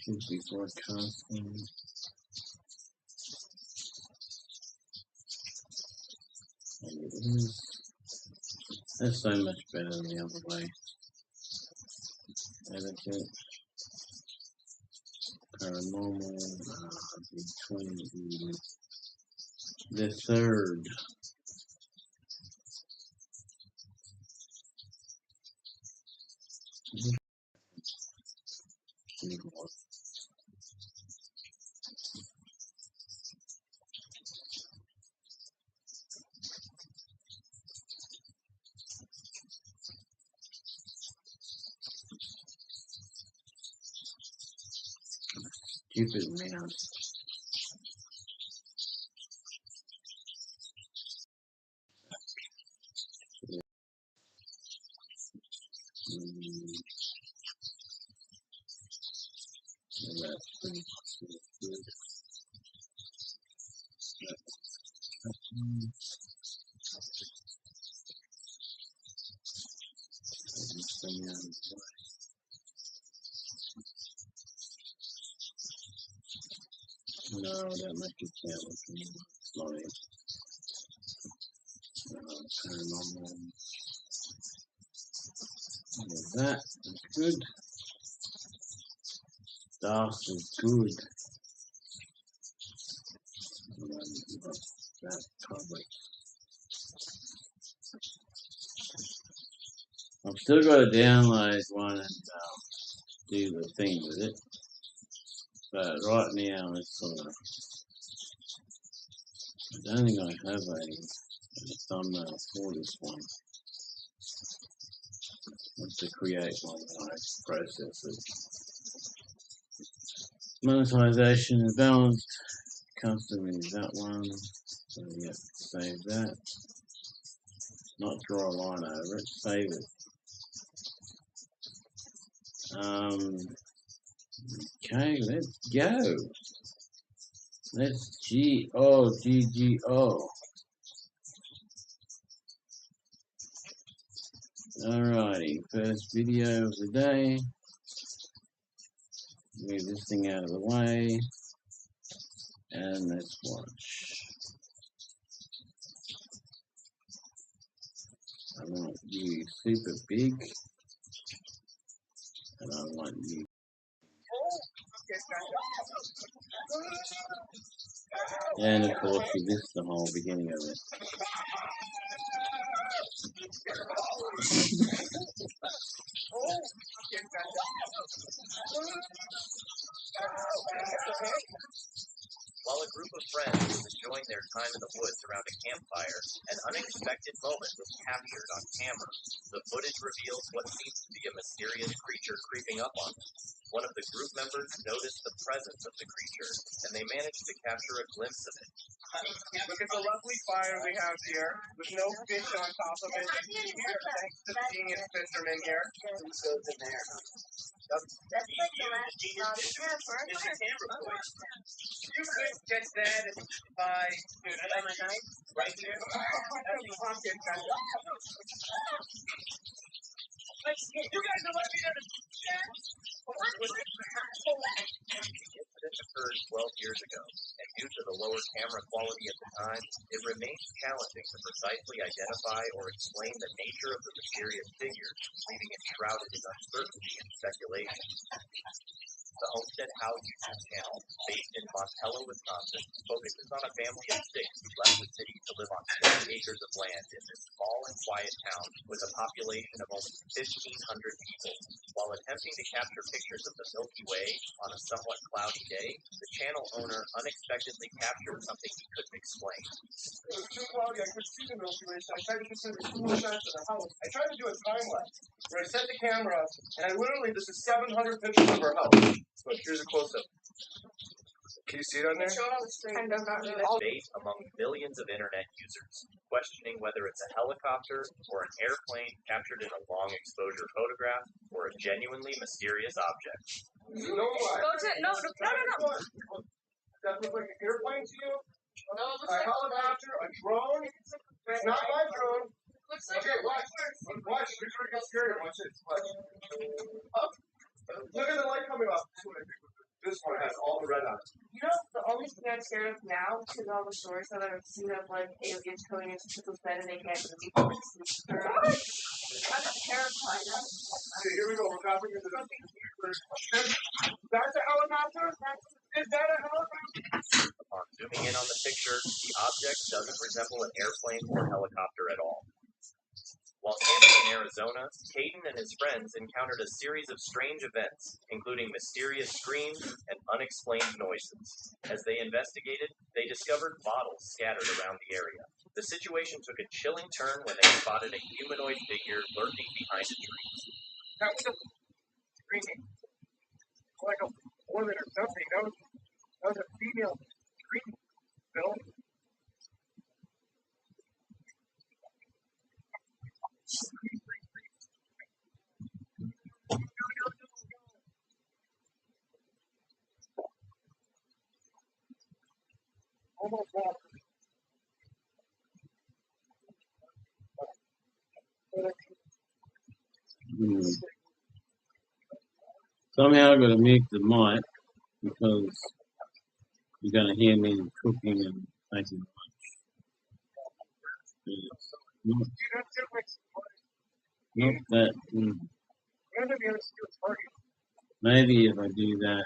Should be broadcasting. And it is. That's so much better than the other way. Etiquette. Paranormal. Between the third. Stupid mouse. That's pretty good. No, that might be careful. Sorry. Paranormal. That is good. That is good. That covered. I've still got to download one and do the thing with it. But right now, it's sort of. I don't think I have a thumbnail for this one. I have to create one when I process it. Monetization is balanced. Custom is that one. So yeah, save that. Not draw a line over it, save it. Okay, let's go. Let's G-O. Alrighty, first video of the day. Move this thing out of the way. And let's watch. I want you super big. And I want you. And of course, you missed the whole beginning of it. While a group of friends was enjoying their time in the woods around a campfire, an unexpected moment was captured on camera. The footage reveals what seems to be a mysterious creature creeping up on them. One of the group members noticed the presence of the creature, and they managed to capture a glimpse of it. Look at the lovely fire we have here, with no fish on top of it. Here, thanks to the genius fisherman here. Who goes in there? That's like the last camper. You could get that by right here. You guys are lucky to The incident occurred 12 years ago, and due to the lower camera quality at the time, it remains challenging to precisely identify or explain the nature of the mysterious figure, leaving it shrouded in uncertainty and speculation. The Homestead How YouTube channel, based in Montello, Wisconsin, focuses on a family of 6 who left the city to live on 20 acres of land in this small and quiet town with a population of only 1,500 people. While attempting to capture pictures of the Milky Way on a somewhat cloudy day, the channel owner unexpectedly captured something he couldn't explain. It was too cloudy, I couldn't see the Milky Way, so I tried to consider 2 shots of the house. I tried to do a time lapse, where I set the camera up, and this is 700 pictures of our house. But here's a close-up. Can you see it on there? Debate among millions of internet users, questioning whether it's a helicopter or an airplane captured in a long exposure photograph or a genuinely mysterious object. No. Does that look like an airplane to you? A helicopter, a drone? It's not my drone. Okay, watch. Watch. Make sure it gets scared. Watch this. Watch. Up. Look at the light coming off. I'm scared of now because all the stories that I've seen of like aliens coming into people's bed and they can't move or sleep. I'm terrified. Okay, here we go. We're copying into the. That's a helicopter? Is that a helicopter? Upon zooming in on the picture, the object doesn't resemble an airplane or helicopter at all. While camping in Arizona, Caden and his friends encountered a series of strange events, including mysterious screams and unexplained noises. As they investigated, they discovered bottles scattered around the area. The situation took a chilling turn when they spotted a humanoid figure lurking behind a tree. That was a screaming. Like a woman or something. That was a female screaming. Bill? Almost lost. Somehow I've got to mute the mic because you're going to hear me cooking and making lunch. It's not that. Maybe if I do that,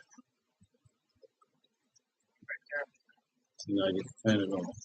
I just turn it off.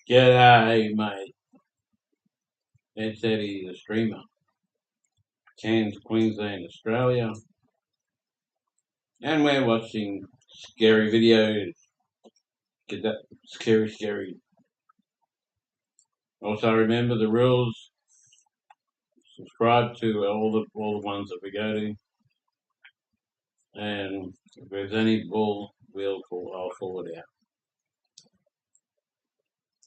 G'day, mate. It's Eddie the streamer. Cairns, Queensland, Australia. And we're watching scary videos. Get that scary. Also remember the rules. Subscribe to all the ones that we go to. And if there's any bull, I'll call it out.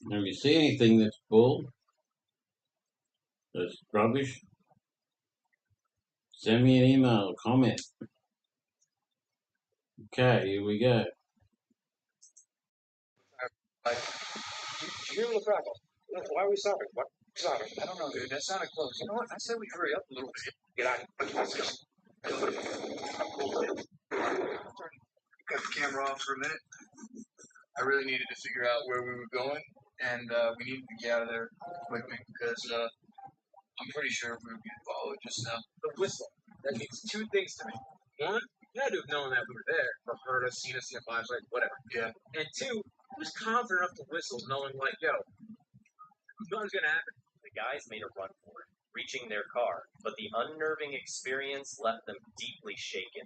And if you see anything that's bull, that's rubbish, send me an email or comment. Okay, here we go. Did you hear the crackle? Why are we stopping? What? Stopping? I don't know, dude. That sounded close. You know what? I said we hurry up a little bit. Get out. Let's go. Cut the camera off for a minute. I really needed to figure out where we were going, and we needed to get out of there quickly because I'm pretty sure we were being followed just now. The whistle. That means two things to me. One, you had to have known that we were there, or heard us, seen us in a flashlight, whatever. Yeah. And two, who's confident enough to whistle knowing, like, yo, nothing's gonna happen? The guys made a run for it, reaching their car, but the unnerving experience left them deeply shaken.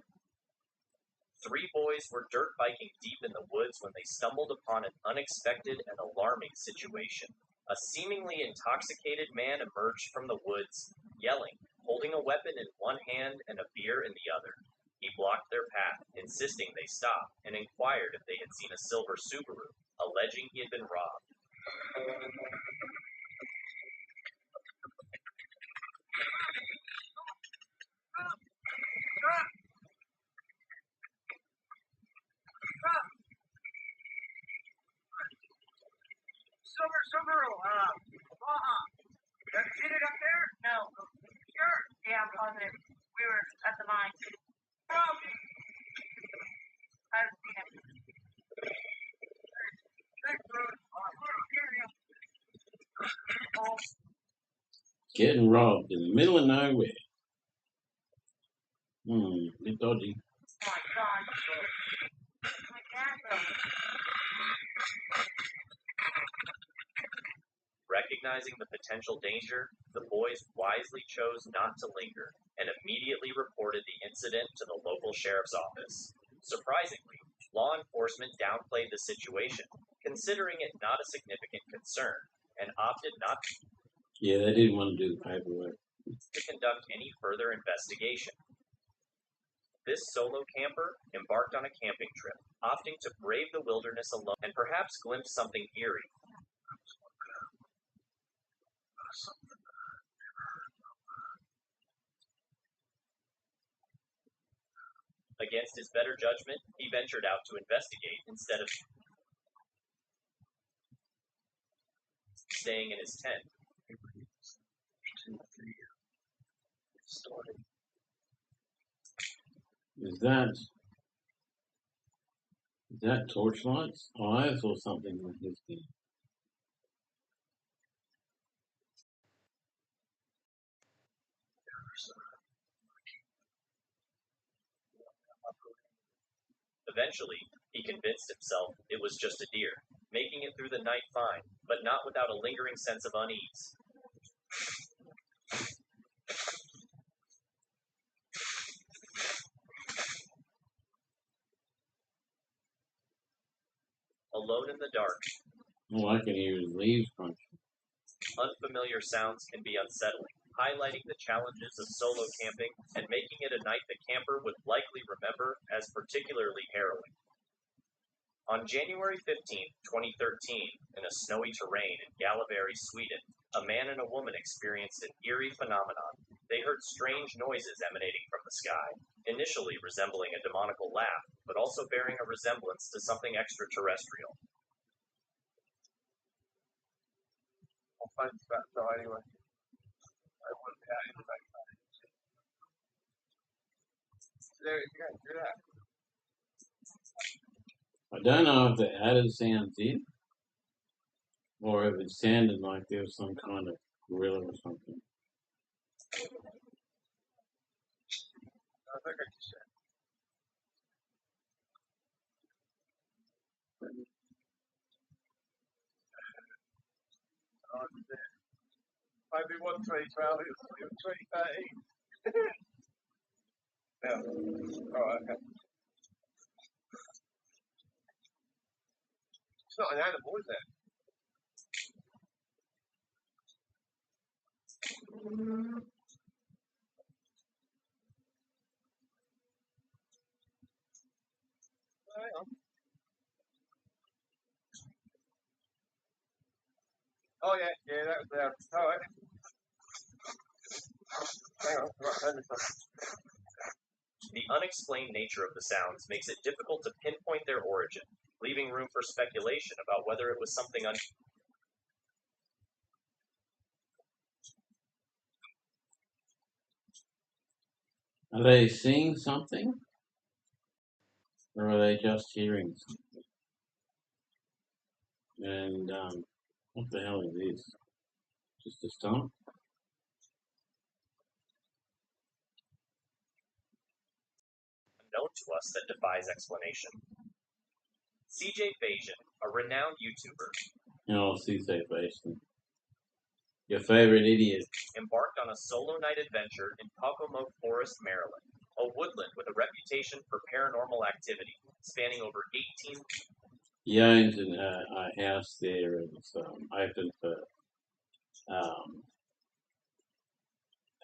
Three boys were dirt biking deep in the woods when they stumbled upon an unexpected and alarming situation. A seemingly intoxicated man emerged from the woods, yelling, holding a weapon in one hand and a beer in the other. He blocked their path, insisting they stop, and inquired if they had seen a silver Subaru, alleging he had been robbed. Subaru, you seen it up there? No. Sure. Yeah, I'm positive. We were at the mine. I haven't seen it. Thanks, Bruce. Getting robbed in the middle of nowhere. Bit dodgy. Oh my God. My dad, Recognizing the potential danger, the boys wisely chose not to linger and immediately reported the incident to the local sheriff's office. Surprisingly, law enforcement downplayed the situation, considering it not a significant concern, and opted not Yeah, they didn't want to do the paperwork. to conduct any further investigation. This solo camper embarked on a camping trip, opting to brave the wilderness alone and perhaps glimpse something eerie. Against his better judgment, he ventured out to investigate instead of staying in his tent. Is that Torchlight's eyes or something like this thing? Eventually, he convinced himself it was just a deer, making it through the night fine, but not without a lingering sense of unease. Alone in the dark, All I can hear is leaves crunching. unfamiliar sounds can be unsettling, highlighting the challenges of solo camping and making it a night the camper would likely remember as particularly harrowing. On January 15, 2013, in a snowy terrain in Gallivary, Sweden, a man and a woman experienced an eerie phenomenon. They heard strange noises emanating from the sky, initially resembling a demonical laugh, but also bearing a resemblance to something extraterrestrial. I'll find the back door anyway. I wouldn't have any back door. There, you guys hear that? I don't know if the added sounds in, or if it sounded like there was some kind of gorilla or something. I think I just said. Maybe 1 3 12, 3 13. Yeah. Alright, okay. It's not an animal, is it? Hang on. Oh yeah, that was there. Alright. Hang on, right, turn this on. The unexplained nature of the sounds makes it difficult to pinpoint their origin, leaving room for speculation about whether it was something Are they seeing something? Or are they just hearing something? And, what the hell is this? Just a stump? unknown to us that defies explanation. CJ Bayesian, a renowned YouTuber, Oh, CJ Bayesian. Your favorite idiot. embarked on a solo night adventure in Pocomoke Forest, Maryland, a woodland with a reputation for paranormal activity, spanning over 18. He owns a house there, and it's open for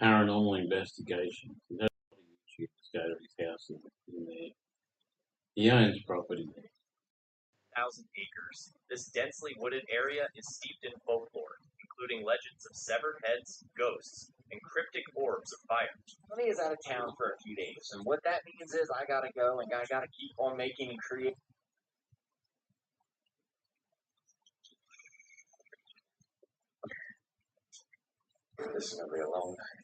paranormal investigations. That's what YouTubers go to his house in there. He owns property there. 1,000 acres. This densely wooded area is steeped in folklore, including legends of severed heads, ghosts, and cryptic orbs of fire. Honey is out of town for a few days, and what that means is I gotta go and I gotta keep on making and creating. This is gonna be a long night.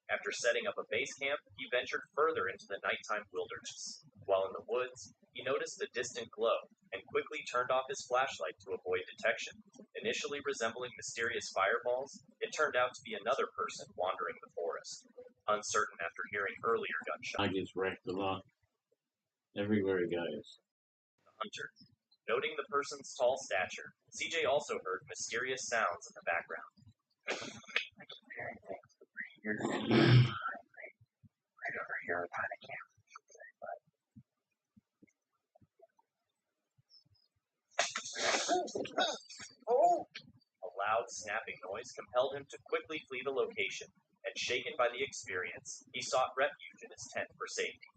After setting up a base camp, he ventured further into the nighttime wilderness. While in the woods, he noticed a distant glow and quickly turned off his flashlight to avoid detection. Initially resembling mysterious fireballs, it turned out to be another person wandering the forest. Uncertain after hearing earlier gunshots, I gets wrecked a lot. Everywhere he goes. the hunter. Noting the person's tall stature, CJ also heard mysterious sounds in the background. You're right over here behind the camera. Oh! A loud snapping noise compelled him to quickly flee the location, and shaken by the experience, he sought refuge in his tent for safety.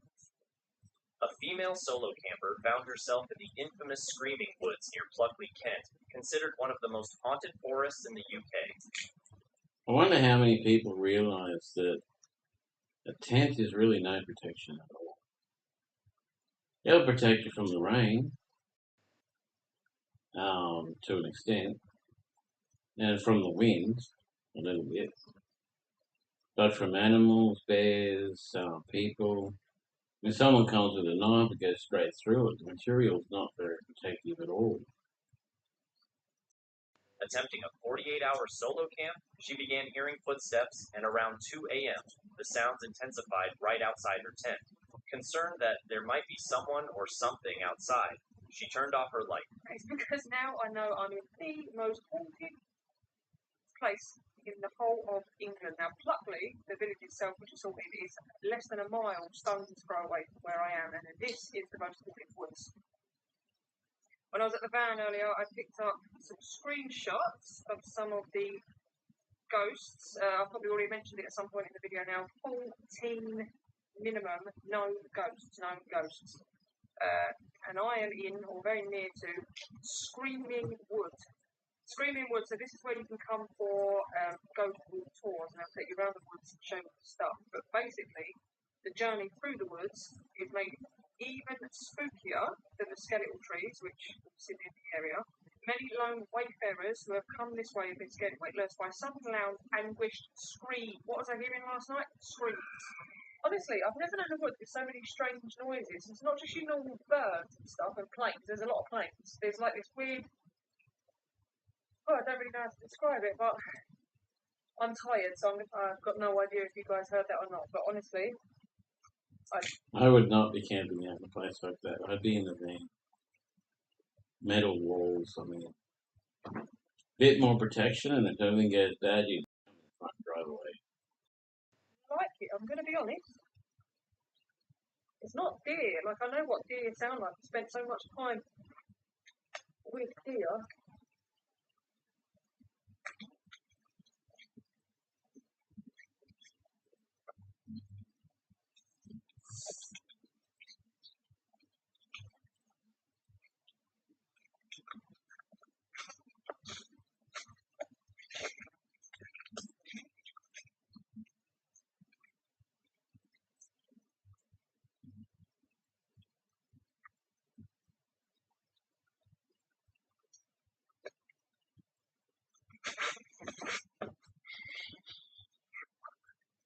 A female solo camper found herself in the infamous Screaming Woods near Pluckley, Kent, considered one of the most haunted forests in the UK. I wonder how many people realise that a tent is really no protection at all. It'll protect you from the rain, to an extent, and from the wind, a little bit. But from animals, bears, people, when someone comes with a knife and goes straight through it, the material's not very protective at all. Attempting a 48-hour solo camp, she began hearing footsteps, and around 2 a.m., the sounds intensified right outside her tent. Concerned that there might be someone or something outside, she turned off her light. It's because now I know I'm in the most haunted place in the whole of England. Now, Pluckley, the village itself, which is haunted, is less than a mile, stone's throw away from where I am, and this is the most haunted woods. When I was at the van earlier, I picked up some screenshots of some of the ghosts. I've probably already mentioned it at some point in the video now. 14 minimum known ghosts. And I am in, or very near to, Screaming Wood. Screaming Wood, so this is where you can come for ghost walk tours, and they'll take you around the woods and show you the stuff. But basically, the journey through the woods is made even spookier than the skeletal trees, which sit in the area. Many lone wayfarers who have come this way have been scared weightless by some loud, anguished scream. What was I hearing last night? Screams. Honestly, I've never known a wood with so many strange noises. It's not just your normal birds and stuff and planes. There's a lot of planes. There's like this weird... Oh, I don't really know how to describe it, but I'm tired, so I've got no idea if you guys heard that or not. But honestly... I would not be camping out in a place like that. I'd be in the van. Metal walls, I mean. bit more protection, and if everything gets bad, you come in the front driveway. I like it, I'm going to be honest. It's not deer. Like, I know what deer sound like. I spent so much time with deer.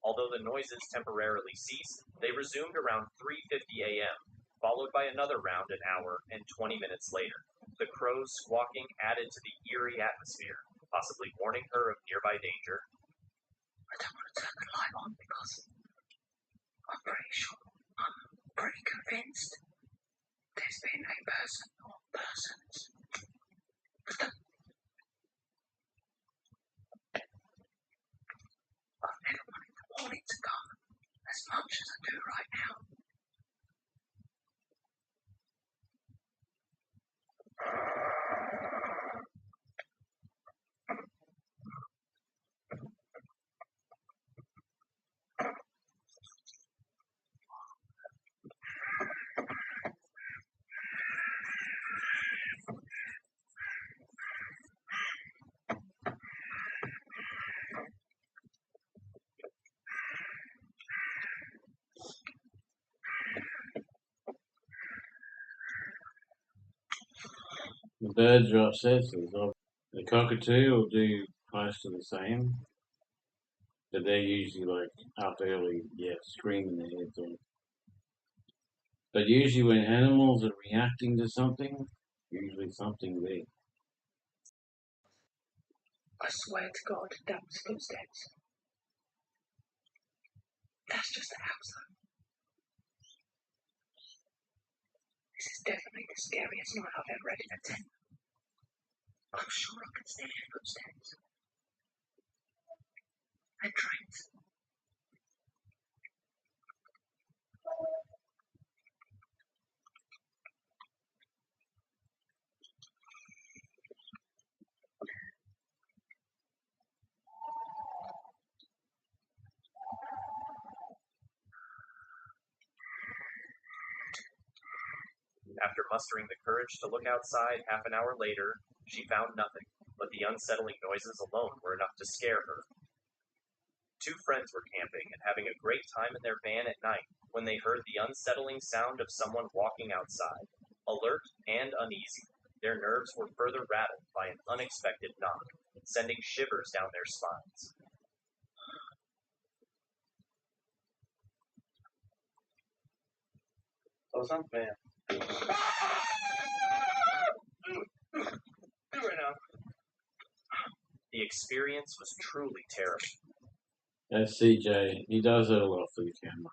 Although the noises temporarily ceased, they resumed around 3:50 a.m., followed by another round an hour and 20 minutes later. The crow's squawking added to the eerie atmosphere, possibly warning her of nearby danger. I don't want to turn the light on because I'm pretty convinced there's been a person or persons. I've never wanted the morning to come as much as I do right now. The birds are upset, so the cockatoo will do close to the same, but they're usually like up early, screaming their heads off. But usually when animals are reacting to something, usually something big. I swear to God, that was footsteps. That's just the house though. This is definitely the scariest night I've ever had in a tent. I'm sure I can still hear footsteps. And trains. After mustering the courage to look outside half an hour later, she found nothing, but the unsettling noises alone were enough to scare her. Two friends were camping and having a great time in their van at night when they heard the unsettling sound of someone walking outside. Alert and uneasy, their nerves were further rattled by an unexpected knock, sending shivers down their spines. Oh, something. The experience was truly terrifying, That's CJ. He does it a lot for the camera.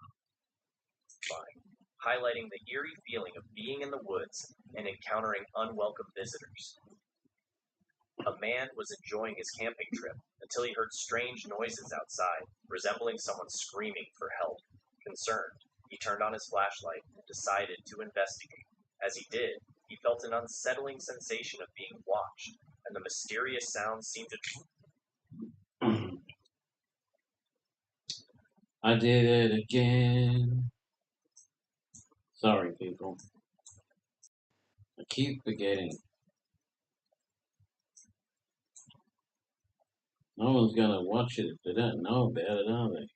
highlighting the eerie feeling of being in the woods and encountering unwelcome visitors. A man was enjoying his camping trip until he heard strange noises outside, resembling someone screaming for help. Concerned, he turned on his flashlight and decided to investigate. As he did, he felt an unsettling sensation of being watched, and the mysterious sounds seemed to... I did it again. Sorry, people. I keep forgetting. No one's gonna watch it if they don't know about it, are they?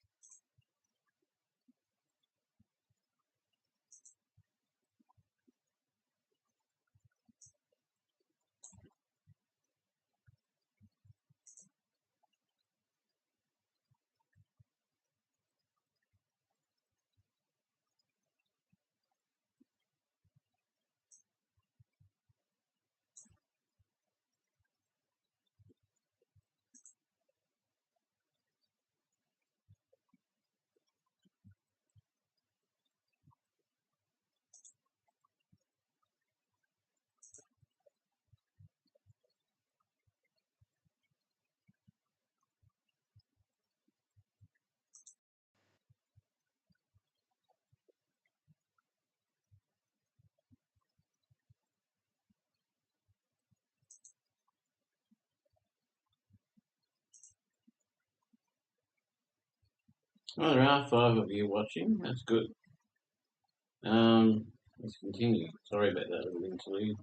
Well, there are 5 of you watching. That's good. Let's continue. Sorry about that little interlude.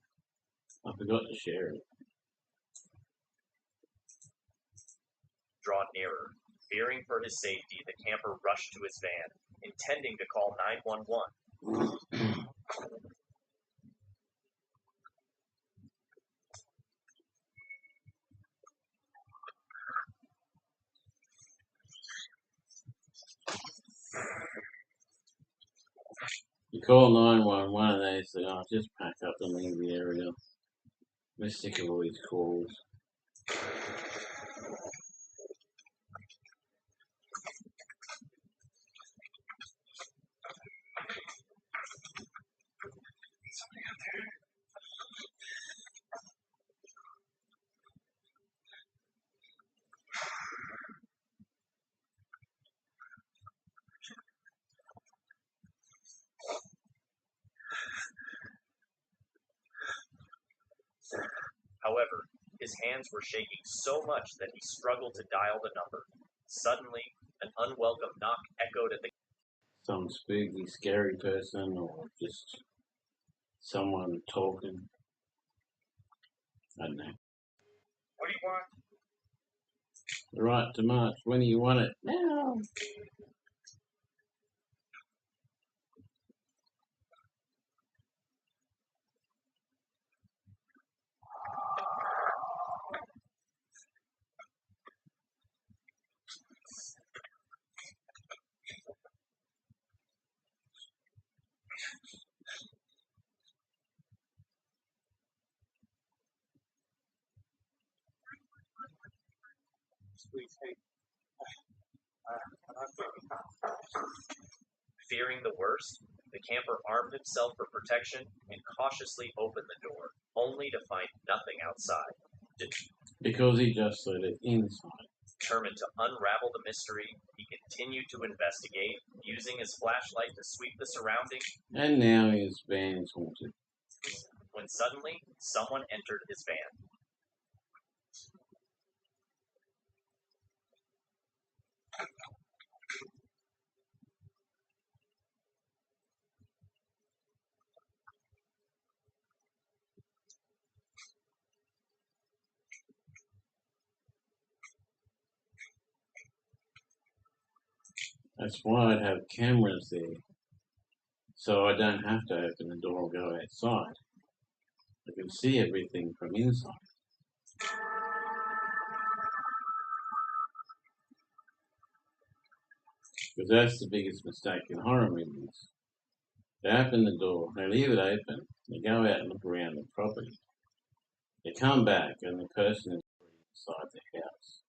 I forgot to share it. Drawn nearer. Fearing for his safety, the camper rushed to his van, intending to call 911. You call 911 and they say, "Oh, just pack up and leave the area. We're sick of all these calls." However, his hands were shaking so much that he struggled to dial the number. Suddenly, an unwelcome knock echoed at the Some spooky, scary person, or just someone talking. I don't know. What do you want? The right to march. When do you want it? Now. Fearing the worst, the camper armed himself for protection and cautiously opened the door, only to find nothing outside. Because he just let it inside. Determined to unravel the mystery, he continued to investigate, using his flashlight to sweep the surroundings, And now his van is haunted. when suddenly someone entered his van. That's why I'd have cameras there. So I don't have to open the door and go outside. I can see everything from inside. Because that's the biggest mistake in horror movies. They open the door, they leave it open, they go out and look around the property. They come back and the person is inside the house.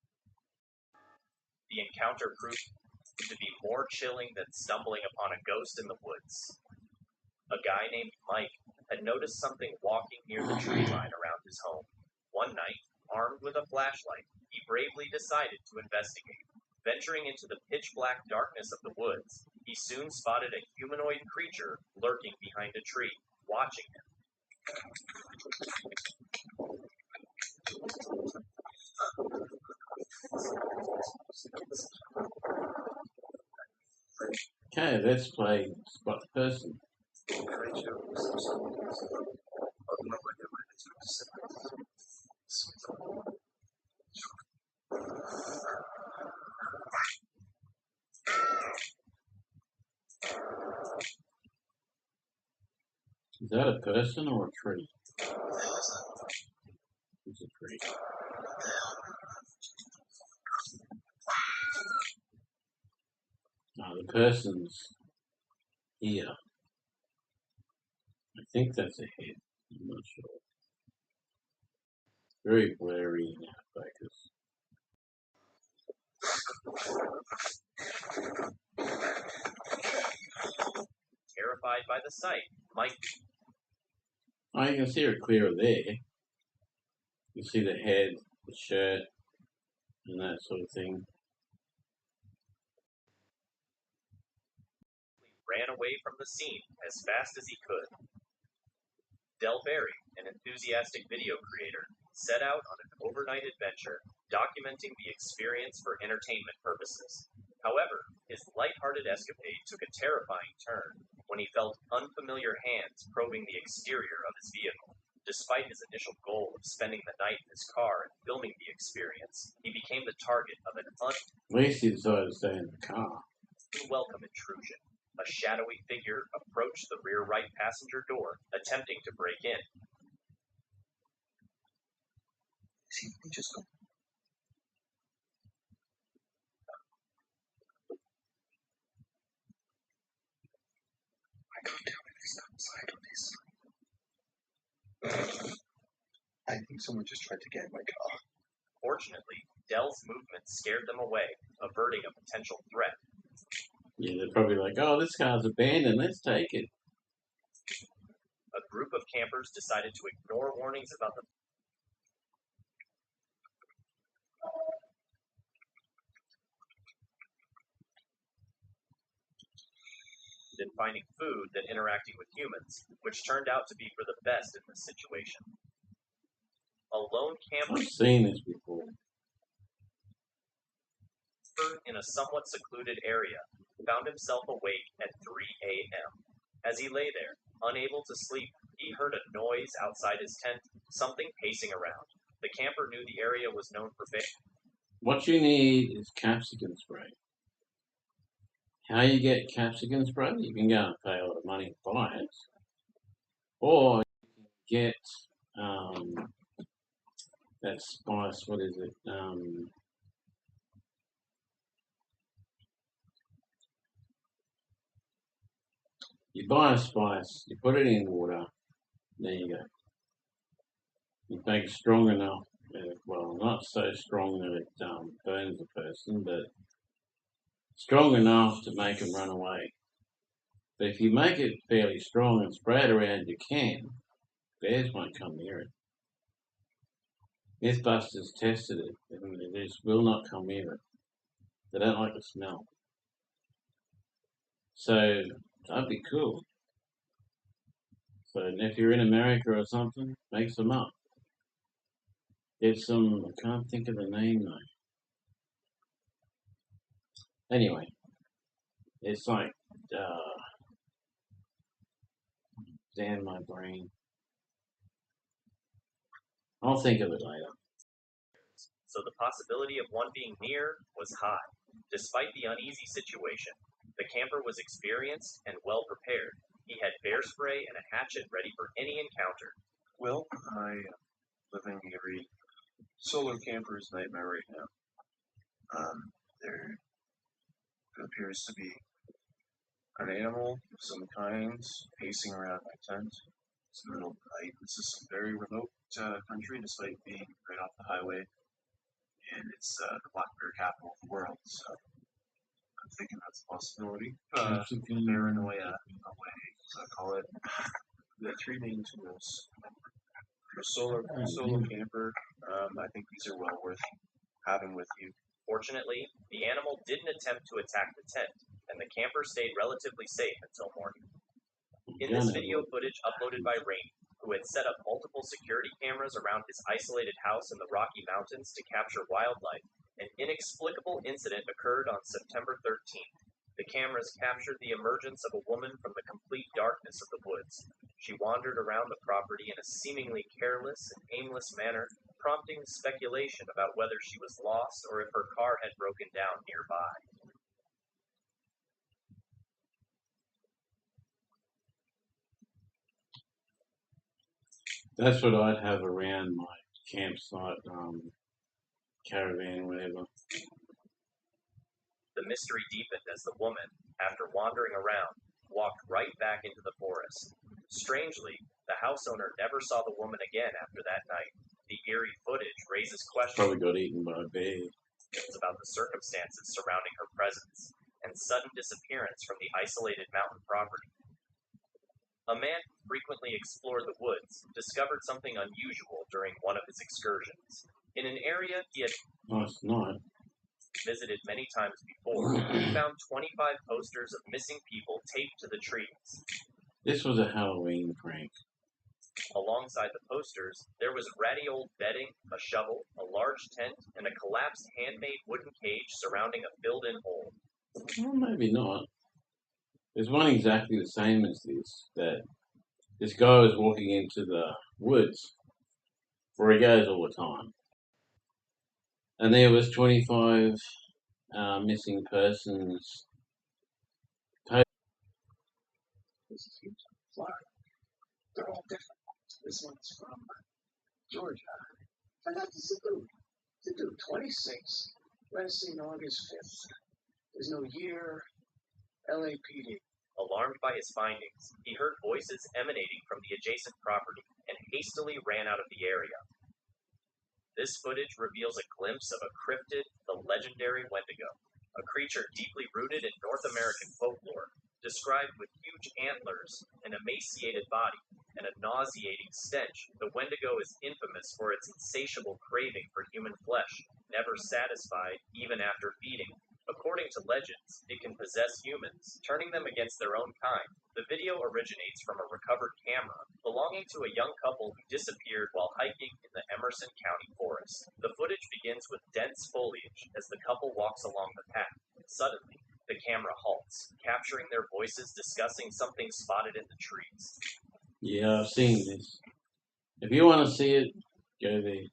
The encounter proved to be more chilling than stumbling upon a ghost in the woods. A guy named Mike had noticed something walking near the tree line around his home. One night, armed with a flashlight, he bravely decided to investigate. Venturing into the pitch-black darkness of the woods, he soon spotted a humanoid creature lurking behind a tree, watching him. Okay, let's play Spot the Person. Is that a person or a tree? It's a tree. No, the person's here. I think that's a head. I'm not sure. Very blurry and out of focus. Terrified by the sight, Mike. Oh, you can see her clearer there. You see the head, the shirt, and that sort of thing. Ran away from the scene as fast as he could. Del Berry, an enthusiastic video creator, set out on an overnight adventure, documenting the experience for entertainment purposes. However, his lighthearted escapade took a terrifying turn when he felt unfamiliar hands probing the exterior of his vehicle. Despite his initial goal of spending the night in his car and filming the experience, he became the target of an At least he decided to stay in the car. unwelcome intrusion. A shadowy figure approached the rear right passenger door, attempting to break in. See, he just go. I can't tell if he's outside or this. I think someone just tried to get in my car. Fortunately, Dell's movement scared them away, averting a potential threat. Yeah, they're probably like, oh, this car's abandoned, let's take it. A group of campers decided to ignore warnings about the in finding food than interacting with humans, which turned out to be for the best in this situation. A lone camper I've seen this before. in a somewhat secluded area found himself awake at 3 a.m. As he lay there, unable to sleep, he heard a noise outside his tent, something pacing around. The camper knew the area was known for bears. What you need is capsicum spray. How you get capsicum spray? You can go and pay a lot of money to buy it. Or you can get that spice, what is it? You buy a spice, you put it in water, there you go. You make it strong enough, well, not so strong that it burns a person, but strong enough to make them run away. But if you make it fairly strong and spray it around your can, bears won't come near it. Mythbusters tested it, and they just will not come near it. They don't like the smell. So, that'd be cool. So, if you're in America or something, make some up. Get some, I can't think of the name though. Anyway, it's like, damn my brain. I'll think of it later. So the possibility of one being near was high. Despite the uneasy situation, the camper was experienced and well prepared. He had bear spray and a hatchet ready for any encounter. Well, I live in every solo camper's nightmare right now. There appears to be an animal of some kind pacing around my tent. It's the middle of the night. This is some very remote country, despite being right off the highway, and it's the black bear capital of the world. So I'm thinking that's a possibility. Paranoia away, so I call it. The three main tools. For a solo camper, I think these are well worth having with you. Fortunately, the animal didn't attempt to attack the tent, and the camper stayed relatively safe until morning. In this video footage uploaded by Rainey, who had set up multiple security cameras around his isolated house in the Rocky Mountains to capture wildlife, an inexplicable incident occurred on September 13th. The cameras captured the emergence of a woman from the complete darkness of the woods. She wandered around the property in a seemingly careless and aimless manner, prompting speculation about whether she was lost or if her car had broken down nearby. That's what I'd have around my campsite, caravan, whatever. The mystery deepened as the woman, after wandering around, walked right back into the forest. Strangely, the house owner never saw the woman again after that night. The eerie footage raises questions Probably got eaten by a bear. about the circumstances surrounding her presence and sudden disappearance from the isolated mountain property. A man who frequently explored the woods discovered something unusual during one of his excursions. In an area he had Last night, visited many times before, he found 25 posters of missing people taped to the trees. this was a Halloween prank. Alongside the posters, there was ratty old bedding, a shovel, a large tent, and a collapsed handmade wooden cage surrounding a filled-in hole. Well, maybe not. There's one exactly the same as this. That this guy was walking into the woods where he goes all the time, and there was 25 missing persons. This is Utah, Florida. They're all different. This one's from Georgia. Forgot to Zebu. Zebu, 26. Last seen August 5th. There's no year. LAPD. Alarmed by his findings, he heard voices emanating from the adjacent property and hastily ran out of the area. This footage reveals a glimpse of a cryptid, the legendary Wendigo, a creature deeply rooted in North American folklore, described with huge antlers, an emaciated body, and a nauseating stench. The Wendigo is infamous for its insatiable craving for human flesh, never satisfied even after feeding. According to legends, it can possess humans, turning them against their own kind. The video originates from a recovered camera belonging to a young couple who disappeared while hiking in the Emerson County forest. The footage begins with dense foliage as the couple walks along the path. Suddenly, the camera halts, capturing their voices discussing something spotted in the trees. Yeah, I've seen this. If you want to see it, go there.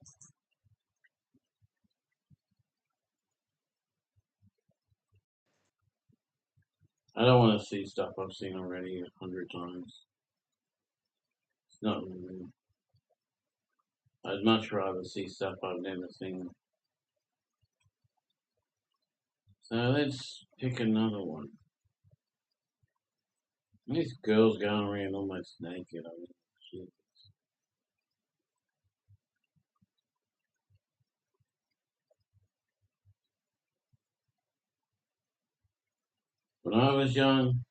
I don't want to see stuff I've seen already 100 times. It's not really. I'd much rather see stuff I've never seen. So let's pick another one. These girls going around almost naked. I mean, shit. When I was young,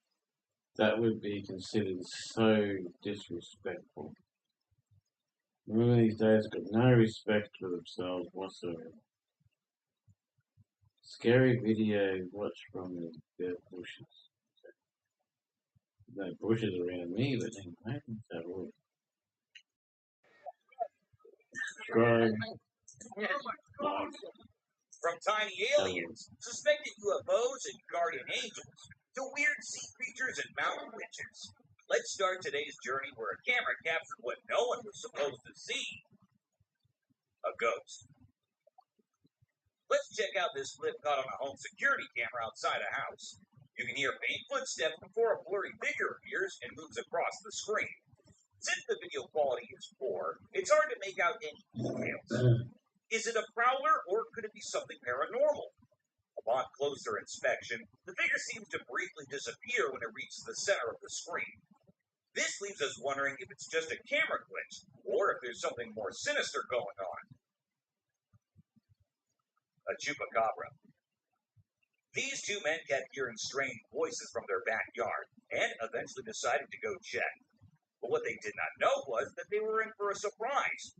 that would be considered so disrespectful. Women these days got no respect for themselves whatsoever. Scary video watched from the dead bushes. No bushes around me, but anyway, let's have a look. Subscribe. From tiny aliens, suspected UFOs and guardian angels, to weird sea creatures and mountain witches. Let's start today's journey where a camera captured what no one was supposed to see. A ghost. Let's check out this clip caught on a home security camera outside a house. You can hear faint footsteps before a blurry figure appears and moves across the screen. Since the video quality is poor, it's hard to make out any details. Is it a prowler, or could it be something paranormal? Upon closer inspection, the figure seems to briefly disappear when it reaches the center of the screen. This leaves us wondering if it's just a camera glitch, or if there's something more sinister going on. A chupacabra. These two men kept hearing strange voices from their backyard, and eventually decided to go check. But what they did not know was that they were in for a surprise.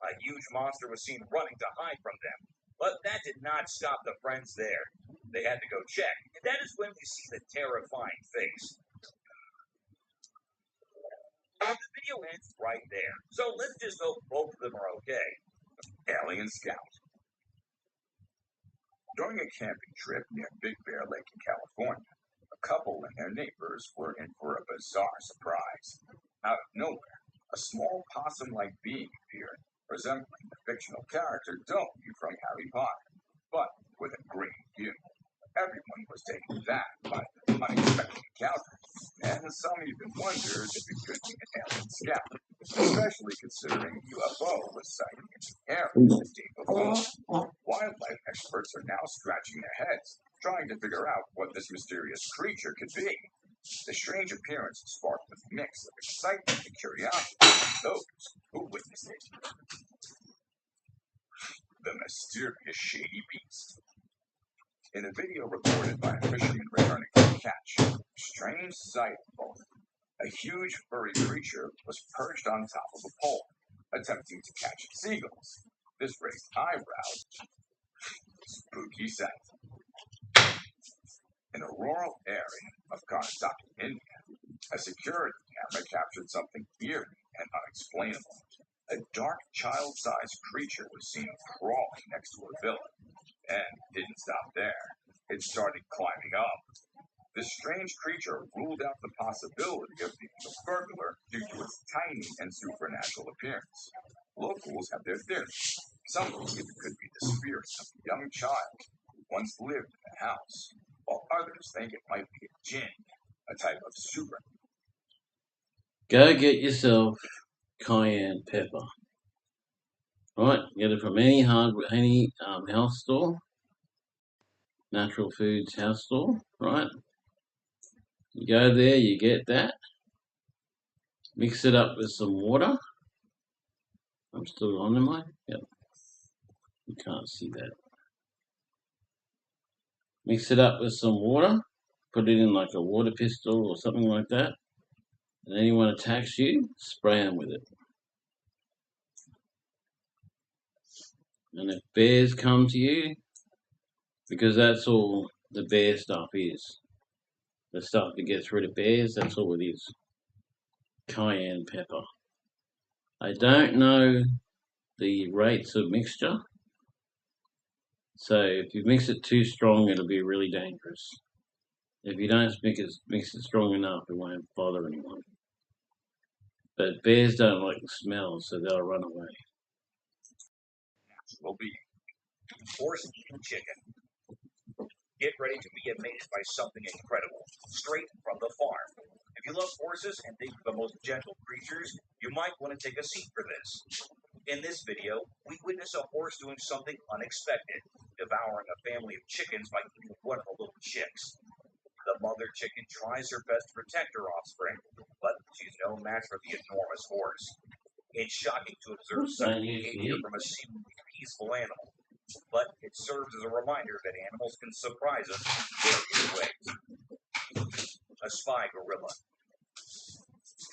A huge monster was seen running to hide from them, but that did not stop the friends there. They had to go check, and that is when we see the terrifying face. The video ends right there, so let's just hope both of them are okay. Alien Scout. During a camping trip near Big Bear Lake in California, a couple and their neighbors were in for a bizarre surprise. Out of nowhere, a small possum-like being appeared, resembling the fictional character Dobby from Harry Potter, but with a green hue. Everyone was taken back by the unexpected encounter, and some even wondered if it could be an alien scout, especially considering a UFO was sighted in the area the day before. Wildlife experts are now scratching their heads, trying to figure out what this mysterious creature could be. The strange appearance sparked a mix of excitement and curiosity from those who witnessed it. The mysterious shady beast. In a video recorded by a fisherman returning from a catch, a strange sight unfolded. A huge furry creature was perched on top of a pole, attempting to catch seagulls. This raised eyebrows. Spooky sight. In a rural area of Karnataka, India, a security camera captured something eerie and unexplainable. A dark, child-sized creature was seen crawling next to a villa, and didn't stop there. it started climbing up. The strange creature ruled out the possibility of being a burglar due to its tiny and supernatural appearance. Locals have their theories. Some believe it could be the spirit of a young child who once lived in the house, while others think it might be a jinn, a type of super. Go get yourself cayenne pepper. Right, get it from any house store, natural foods house store, right? You go there, you get that, mix it up with some water. I'm still on, am I? Yep. You can't see that. Mix it up with some water, put it in like a water pistol or something like that. And anyone attacks you, spray them with it. And if bears come to you, because that's all the bear stuff is. The stuff that gets rid of bears, that's all it is. Cayenne pepper. I don't know the rates of mixture. So if you mix it too strong, it'll be really dangerous. If you don't mix it strong enough, it won't bother anyone. But bears don't like the smell, so they'll run away. Will be Horse eating chicken. Get ready to be amazed by something incredible, straight from the farm. If you love horses and think of the most gentle creatures, you might want to take a seat for this. In this video, we witness a horse doing something unexpected, devouring a family of chickens by eating one of the little chicks. The mother chicken tries her best to protect her offspring, but she's no match for the enormous horse. It's shocking to observe such behavior from a seemingly peaceful animal, but it serves as a reminder that animals can surprise us in various ways. A spy gorilla.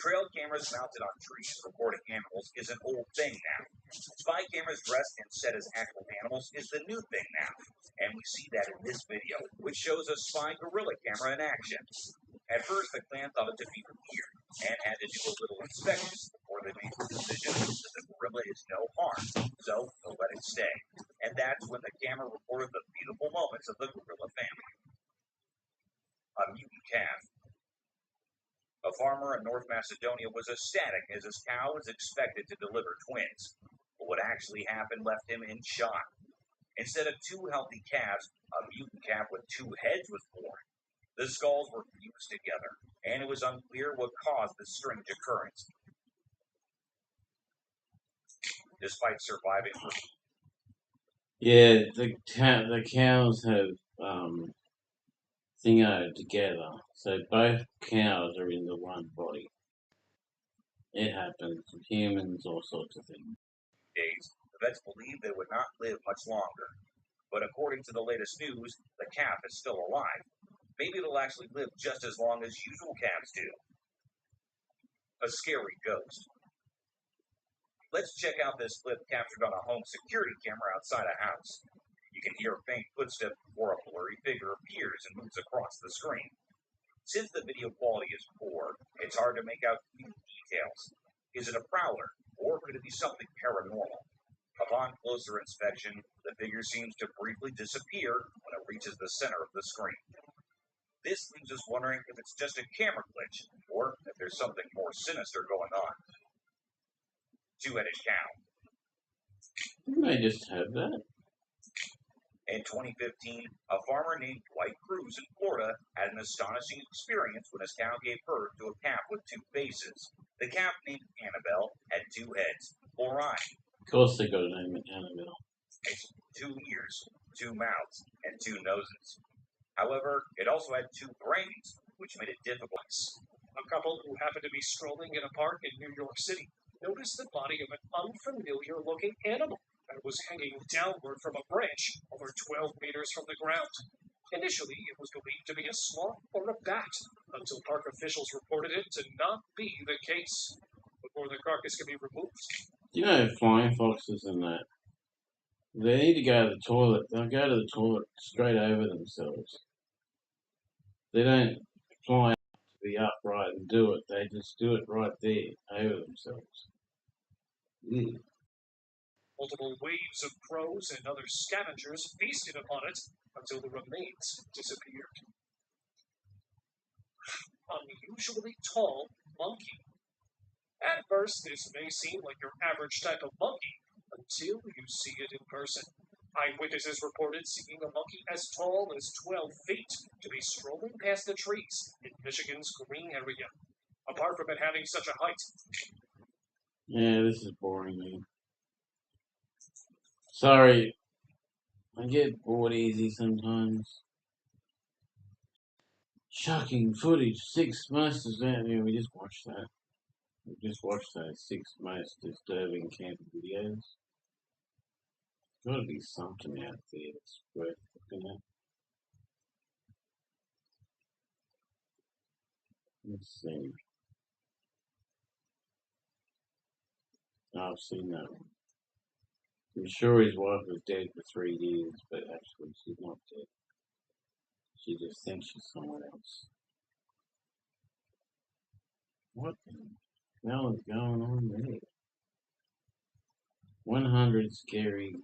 Trail cameras mounted on trees recording animals is an old thing now. Spy cameras dressed and set as actual animals is the new thing now, and we see that in this video, which shows a spy gorilla camera in action. At first, the clan thought it to be weird and had to do a little inspection before they made the decision that the gorilla is no harm, so they'll let it stay. And that's when the camera recorded the beautiful moments of the gorilla family. A mutant calf. A farmer in North Macedonia was ecstatic as his cow was expected to deliver twins. But what actually happened left him in shock. Instead of two healthy calves, a mutant calf with two heads was born. The skulls were fused together, and it was unclear what caused this strange occurrence. Despite surviving for Yeah, the cows have thingoed together, so both cows are in the one body. It happens with humans, all sorts of things. days, the vets believed they would not live much longer. But according to the latest news, the calf is still alive. Maybe it'll actually live just as long as usual calves do. A scary ghost. Let's check out this clip captured on a home security camera outside a house. You can hear a faint footstep before a blurry figure appears and moves across the screen. Since the video quality is poor, it's hard to make out details. Is it a prowler, or could it be something paranormal? Upon closer inspection, the figure seems to briefly disappear when it reaches the center of the screen. This leaves us wondering if it's just a camera glitch, or if there's something more sinister going on. Two-headed cow. You may just have that. In 2015, a farmer named Dwight Cruz in Florida had an astonishing experience when his cow gave birth to a calf with two faces. The calf, named Annabelle, had two heads, 4 eyes. Of course they got a name at Annabelle. 2 ears, 2 mouths, and 2 noses. However, it also had 2 brains, which made it difficult. A couple who happened to be strolling in a park in New York City noticed the body of an unfamiliar-looking animal that was hanging downward from a branch over 12 meters from the ground. Initially, it was believed to be a sloth or a bat, until park officials reported it to not be the case. Before the carcass can be removed, You know, flying foxes and that, they need to go to the toilet. They'll go to the toilet straight over themselves. They don't fly up to be upright and do it. They just do it right there, over themselves. multiple waves of crows and other scavengers feasted upon it until the remains disappeared. Unusually tall monkey. At first, this may seem like your average type of monkey until you see it in person. Eyewitnesses reported seeing a monkey as tall as 12 feet to be strolling past the trees in Michigan's Green area. Apart from it having such a height. Yeah, this is boring, man. Sorry, I get bored easy sometimes. Shocking footage, 6 most disturbing. We just watched that. We just watched those 6 most disturbing camping videos. Gotta be something out there that's worth looking at. Let's see. Oh, I've seen that one. I'm sure his wife was dead for 3 years, but actually she's not dead. She just thinks she's someone else. What the hell is going on there? 100 scary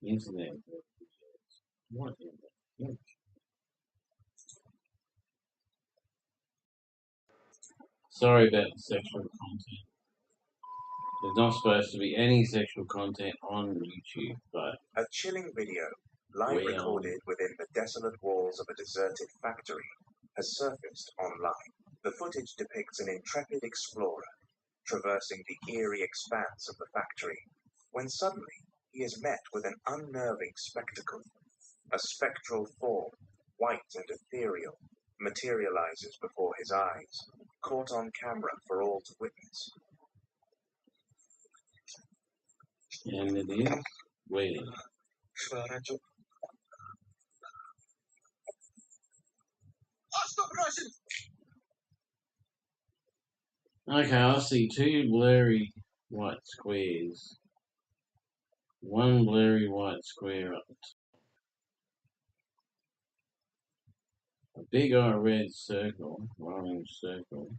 internet videos. What in the heck? Sorry about the sexual content. There's not supposed to be any sexual content on YouTube, but A chilling video, live recorded within the desolate walls of a deserted factory, has surfaced online. The footage depicts an intrepid explorer traversing the eerie expanse of the factory, when suddenly he is met with an unnerving spectacle. A spectral form, white and ethereal, materializes before his eyes, caught on camera for all to witness. and it is waiting. Okay, I see 2 blurry white squares. 1 blurry white square up the top. A big red circle, orange circle.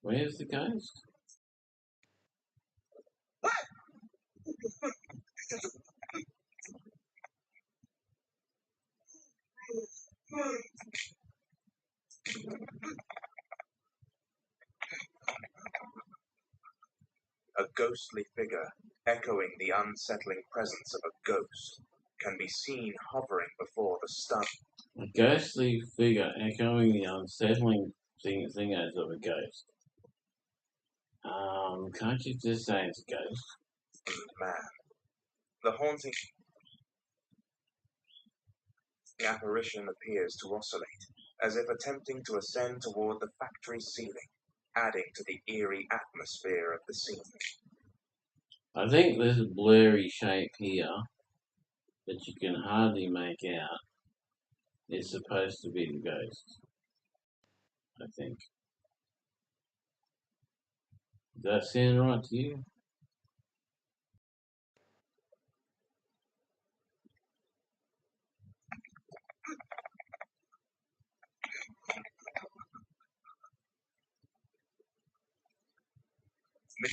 Where's the ghost? A ghostly figure, echoing the unsettling presence of a ghost, can be seen hovering before the stun. A ghostly figure echoing the unsettling thingos of a ghost. Can't you just say it's a ghost? Man. The haunting apparition appears to oscillate, as if attempting to ascend toward the factory ceiling, adding to the eerie atmosphere of the scene. I think this blurry shape here that you can hardly make out is supposed to be the ghost. I think. Does that sound right to you?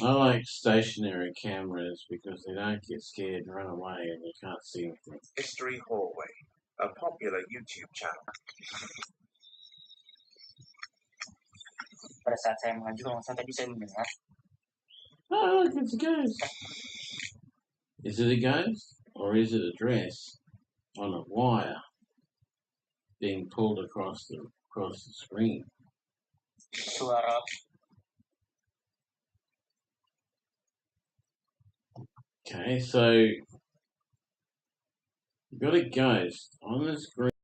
I like stationary cameras because they don't get scared and run away and you can't see anything. History Hallway, a popular YouTube channel. Pada saat saya maju langsung tadi saya mendengar. Oh, look, it's a ghost. Is it a ghost or is it a dress on a wire being pulled across the screen? Suara Okay, so you've got a ghost on the screen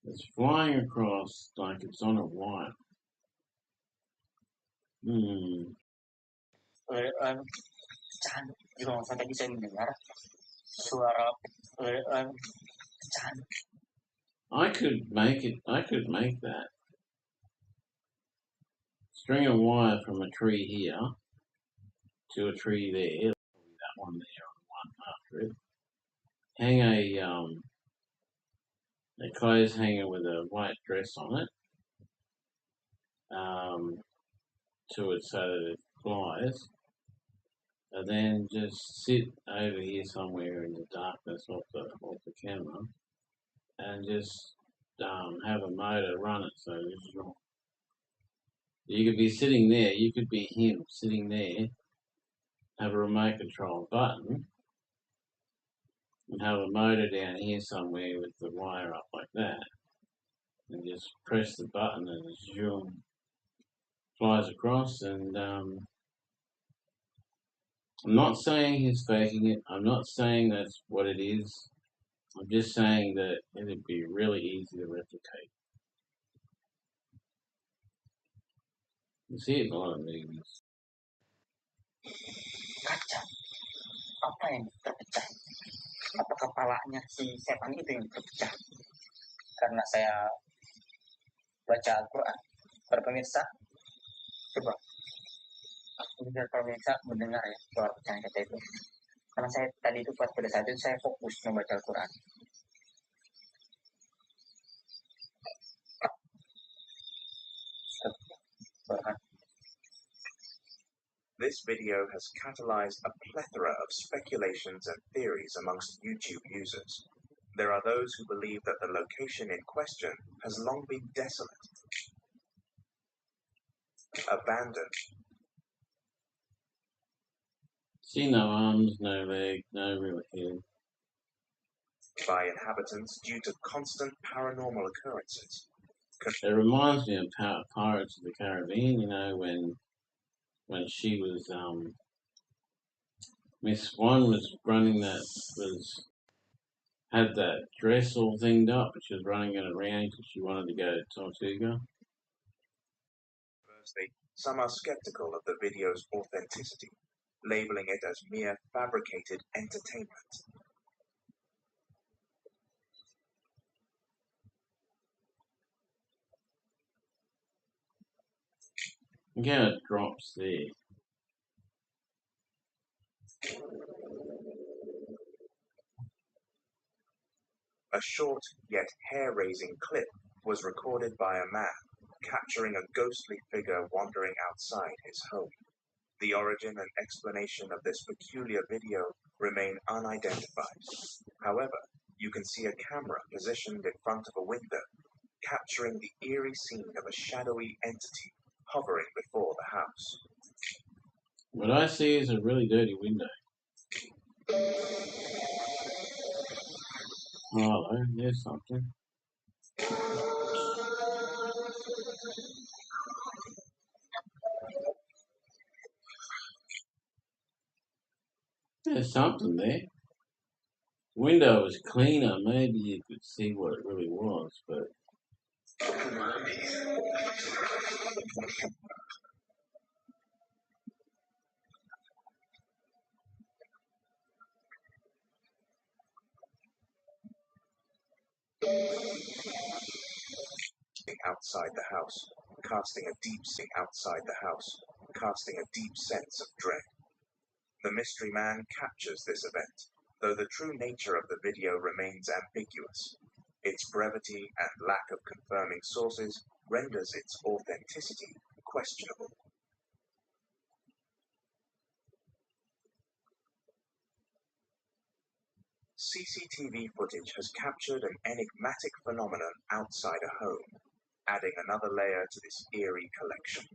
that's flying across like it's on a wire. pecahan juga langsung tadi saya mendengar suara pecahan. I could make that. String a wire from a tree here to a tree there, that one there and one after it. Hang a clothes hanger with a white dress on it to it so that it flies. and then just sit over here somewhere in the darkness off the camera, and just have a motor run it. So you could be sitting there, you could be him sitting there, have a remote control button, and have a motor down here somewhere with the wire up like that, and just press the button and the zoom flies across. And I'm not saying he's faking it. I'm not saying that's what it is. I'm just saying that it'd be really easy to replicate. You see it in a lot of movies. Kaca. Apa yang terpecah? Apa kepalanya si setan itu yang terpecah? Karena saya baca Al-Quran. Para pemirsa, coba biar pemirsa mendengar ya suara pecahan kaca itu. Karena saya tadi itu pada saat itu saya fokus membaca Al-Quran. This video has catalyzed a plethora of speculations and theories amongst YouTube users. There are those who believe that the location in question has long been desolate, abandoned. See no arms, no leg, no real head. By inhabitants due to constant paranormal occurrences. It reminds me of Pirates of the Caribbean, you know, when she was, Miss Swan was running had that dress all thinged up, and she was running it around because she wanted to go to Tortuga. Firstly, some are skeptical of the video's authenticity, labeling it as mere fabricated entertainment. Again, it drops there. A short yet hair-raising clip was recorded by a man capturing a ghostly figure wandering outside his home. The origin and explanation of this peculiar video remain unidentified. However, you can see a camera positioned in front of a window, capturing the eerie scene of a shadowy entity hovering before the house. What I see is a really dirty window. Oh, there's something. There's something there. Window was cleaner, maybe you could see what it really was, but outside the house, casting a deep sense of dread. The mystery man captures this event, though the true nature of the video remains ambiguous. Its brevity and lack of confirming sources renders its authenticity questionable. CCTV footage has captured an enigmatic phenomenon outside a home, adding another layer to this eerie collection.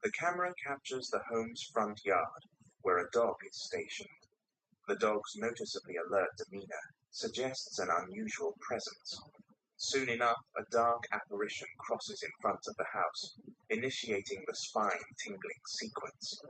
The camera captures the home's front yard, where a dog is stationed. The dog's noticeably alert demeanor suggests an unusual presence. Soon enough, a dark apparition crosses in front of the house, initiating the spine-tingling sequence.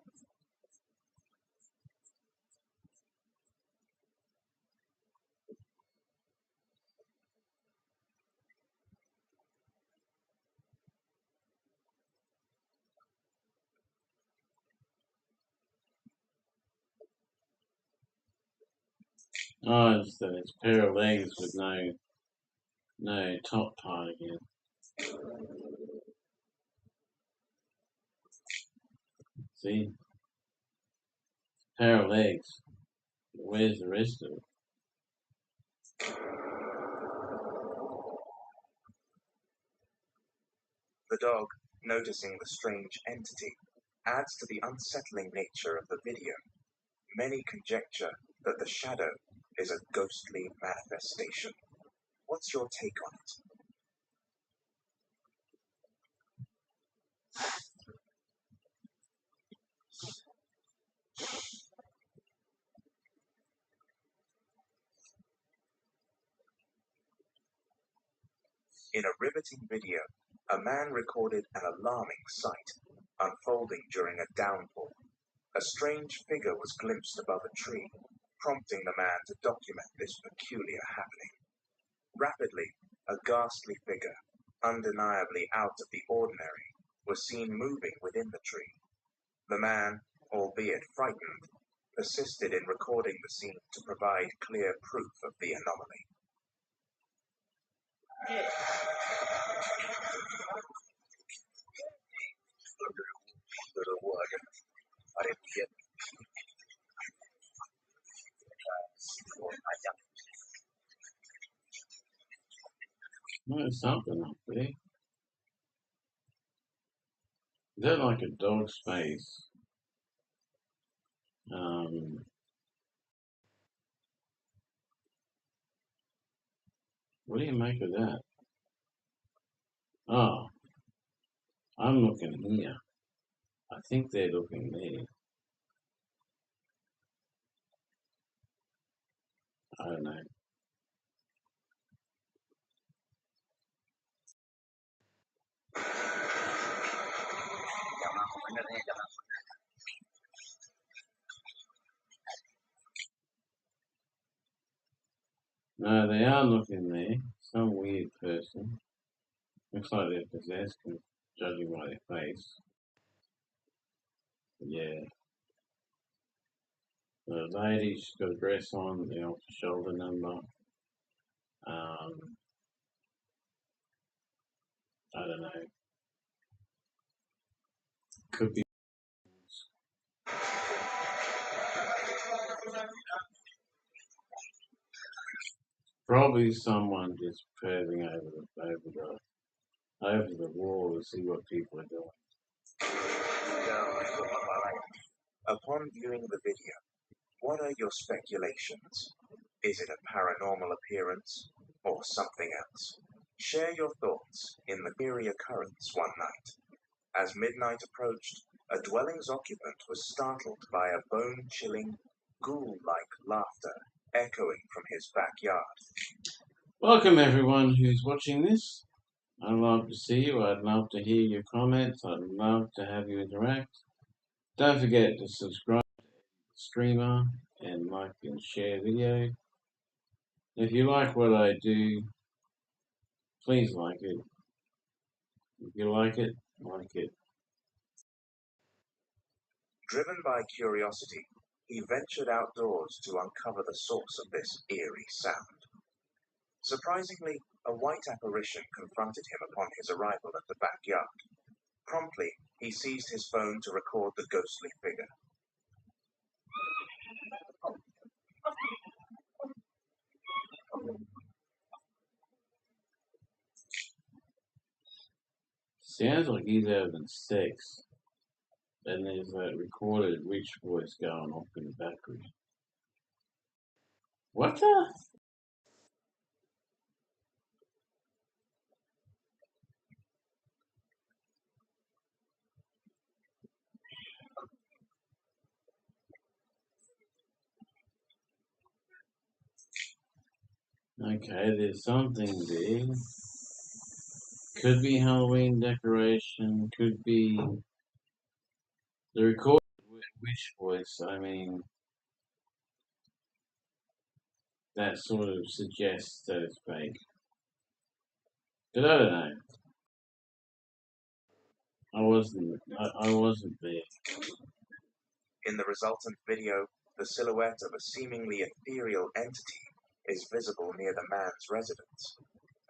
oh, it's a pair of legs with no top part again. See? Pair of legs. Where's the rest of it? The dog, noticing the strange entity, adds to the unsettling nature of the video, Many conjecture that the shadow is a ghostly manifestation. What's your take on it? In a riveting video, a man recorded an alarming sight unfolding during a downpour. A strange figure was glimpsed above a tree, prompting the man to document this peculiar happening. Rapidly, a ghastly figure, undeniably out of the ordinary, was seen moving within the tree. The man, albeit frightened, persisted in recording the scene to provide clear proof of the anomaly. There's something up there. Is that like a dog's face? What do you make of that? Oh, I'm looking here. I think they're looking there. I don't know. No, they are looking there. Some weird person. Looks like they're possessed, judging by their face. Yeah. The lady, she's got a dress on, the off-the-shoulder number. I don't know. Could be. Probably someone just padding over the wall to see what people are doing. Upon viewing the video, what are your speculations? Is it a paranormal appearance or something else? Share your thoughts in the eerie occurrence one night. As midnight approached, a dwelling's occupant was startled by a bone-chilling, ghoul-like laughter echoing from his backyard. Welcome everyone who's watching this. I'd love to see you. I'd love to hear your comments. I'd love to have you interact. Don't forget to subscribe to the streamer and like and share video. If you like what I do, please like it. If you like it, like it. Driven by curiosity, he ventured outdoors to uncover the source of this eerie sound. Surprisingly, a white apparition confronted him upon his arrival at the backyard. Promptly, he seized his phone to record the ghostly figure. Sounds like he's having sex. And there's that recorded witch voice going off in the background. What the? Okay, there's something there. Could be Halloween decoration, could be the recorded witch voice. I mean, that sort of suggests that it's fake. But I don't know. I wasn't there. In the resultant video, the silhouette of a seemingly ethereal entity is visible near the man's residence,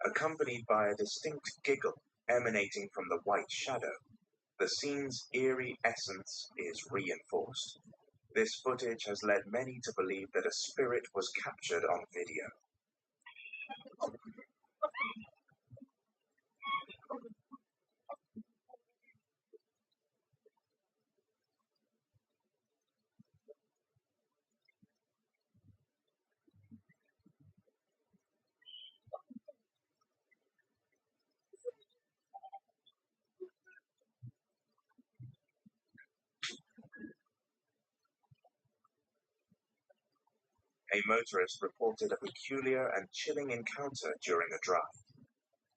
accompanied by a distinct giggle emanating from the white shadow. The scene's eerie essence is reinforced. This footage has led many to believe that a spirit was captured on video. A motorist reported a peculiar and chilling encounter during a drive.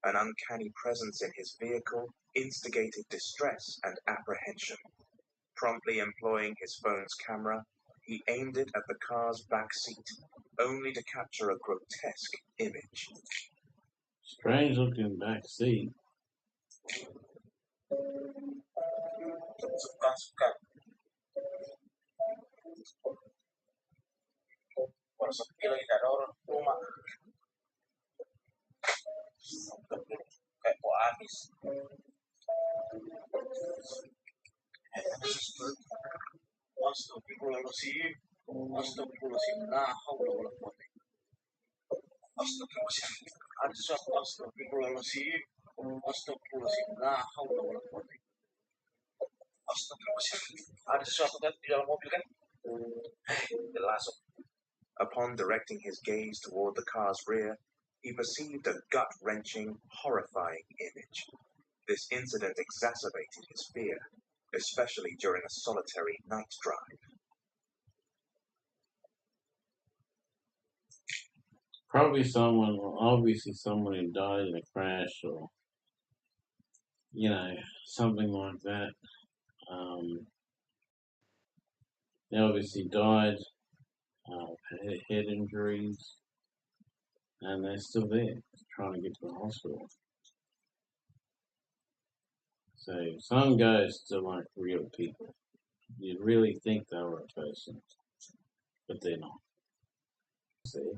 An uncanny presence in his vehicle instigated distress and apprehension. Promptly employing his phone's camera, he aimed it at the car's back seat, only to capture a grotesque image. Strange looking back seat. Suka-suka. Por sepi lagi ada orang rumah. Kayak mau habis. Astagfirullahaladzim. Astagfirullahaladzim. Nah, haula wala quwwata. Astagfirullahaladzim. Ada sesuatu. Astagfirullahaladzim. Astagfirullahaladzim. Nah, haula wala quwwata. Astagfirullahaladzim. Ada sesuatu kan di dalam mobil kan? Jelas. Upon directing his gaze toward the car's rear, he perceived a gut-wrenching, horrifying image. This incident exacerbated his fear, especially during a solitary night drive. Probably someone, obviously someone who died in a crash or, something like that. They obviously died of head injuries, and they're still there, trying to get to the hospital. So some ghosts are like real people. You'd really think they were a person, but they're not. See?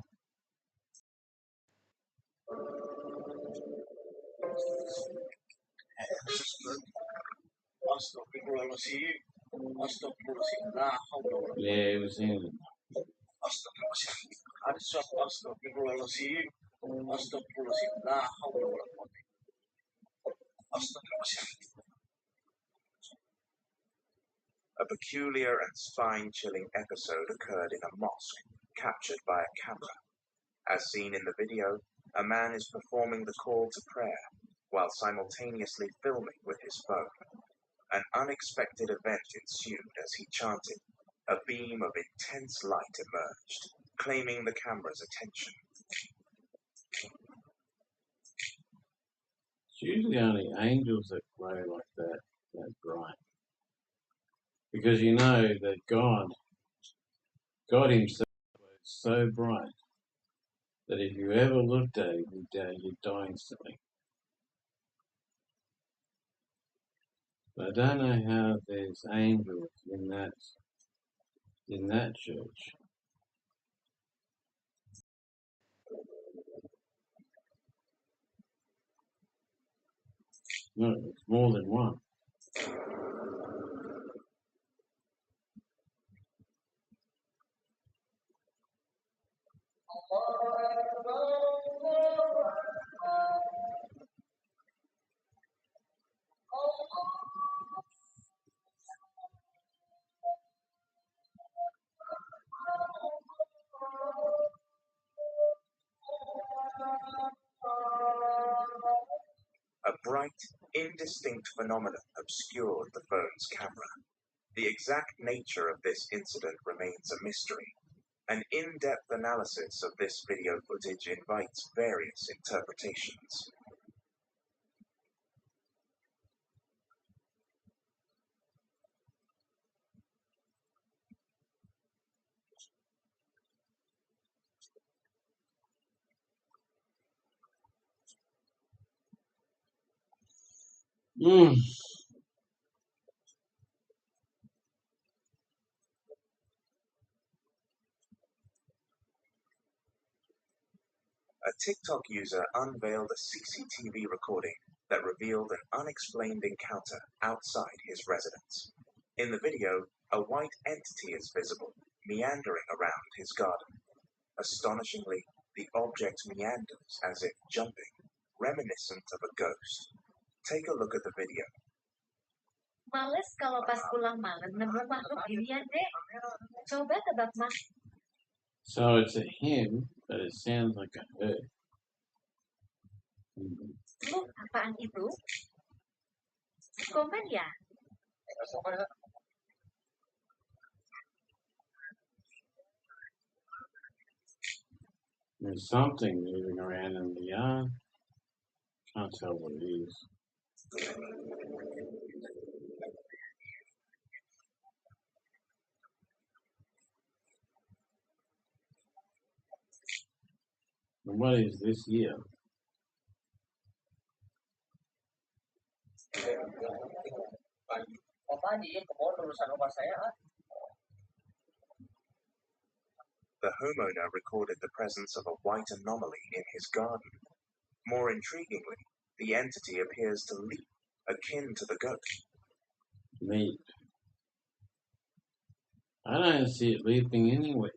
Astagfirullahaladzim. Astagfirullahaladzim. Nah, haula wala quwwata. Yeah, it was him. Astagfirullahaladzim. Ada sesuatu. Astagfirullahaladzim. Astagfirullahaladzim. Nah, haula wala quwwata. Astagfirullahaladzim. A peculiar and spine-chilling episode occurred in a mosque, captured by a camera. As seen in the video, a man is performing the call to prayer while simultaneously filming with his phone. An unexpected event ensued as he chanted. A beam of intense light emerged, claiming the camera's attention. It's usually only angels that glow like that bright. Because you know that God himself is so bright that if you ever looked at him, you'd die instantly. But I don't know how there's angels in that church. No, it's more than one. A bright, indistinct phenomenon obscured the phone's camera. The exact nature of this incident remains a mystery. An in-depth analysis of this video footage invites various interpretations. A TikTok user unveiled a CCTV recording that revealed an unexplained encounter outside his residence. In the video, a white entity is visible, meandering around his garden. Astonishingly, the object meanders as if jumping, reminiscent of a ghost. Take a look at the video. Males kalau pas pulang malam nemu makhluk ginian, Dek. Coba tebak Mas. So it's a him, but it sounds like a her. Lu, apaan itu? Komen ya? There's something moving around in the yard. Can't tell what it is. And what is this here? The homeowner recorded the presence of a white anomaly in his garden. More intriguingly, the entity appears to leap, akin to the goat. Leap. I don't see it leaping anywhere.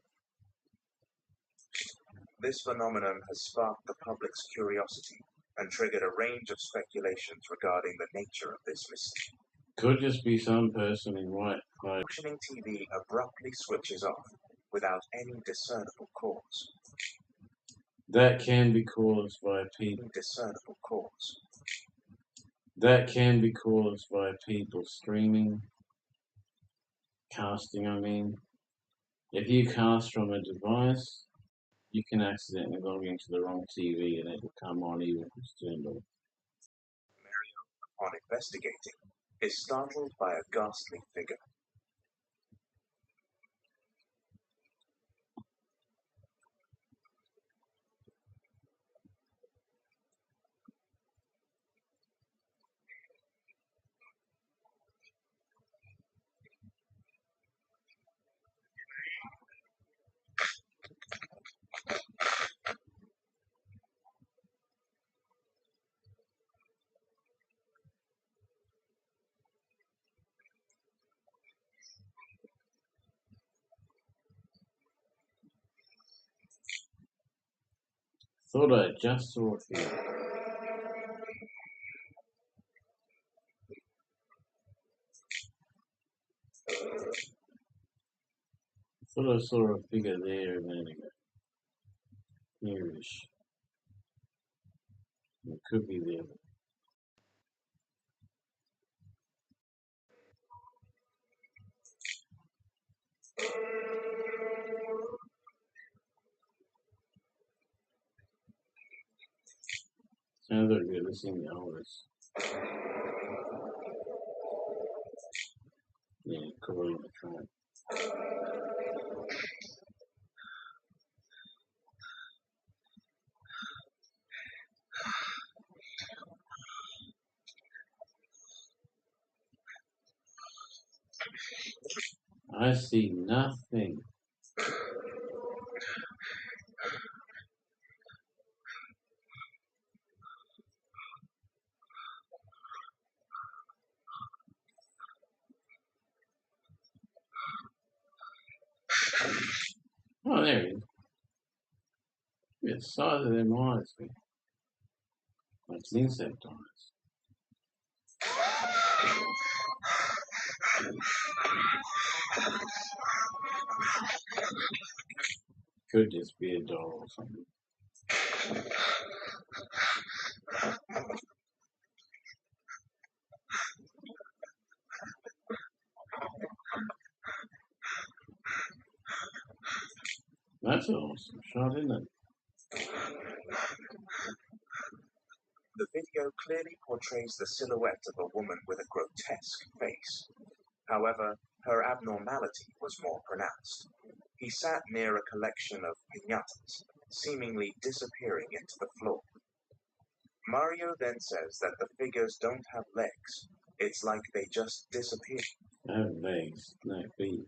This phenomenon has sparked the public's curiosity and triggered a range of speculations regarding the nature of this mystery. Could just be some person in white clothes. Functioning TV abruptly switches off without any discernible cause. That can be caused by people. Discernible cause. That can be caused by people streaming, casting, I mean. If you cast from a device, you can accidentally log into the wrong TV and it will come on even if it's turned off. Mario, upon investigating, is startled by a ghastly figure. Thought I just saw a figure. Thought I saw a figure there a minute ago. Here-ish. It could be there. Sounds like we're listening to Elvis. Yeah, calling the train. I see nothing. Oh, there he is. Look at the size of them eyes. Like insect eyes. Could just be a doll or something. That's an awesome shot, isn't it? The video clearly portrays the silhouette of a woman with a grotesque face. However, her abnormality was more pronounced. He sat near a collection of piñatas, seemingly disappearing into the floor. Mario then says that the figures don't have legs. It's like they just disappeared. No legs, no feet.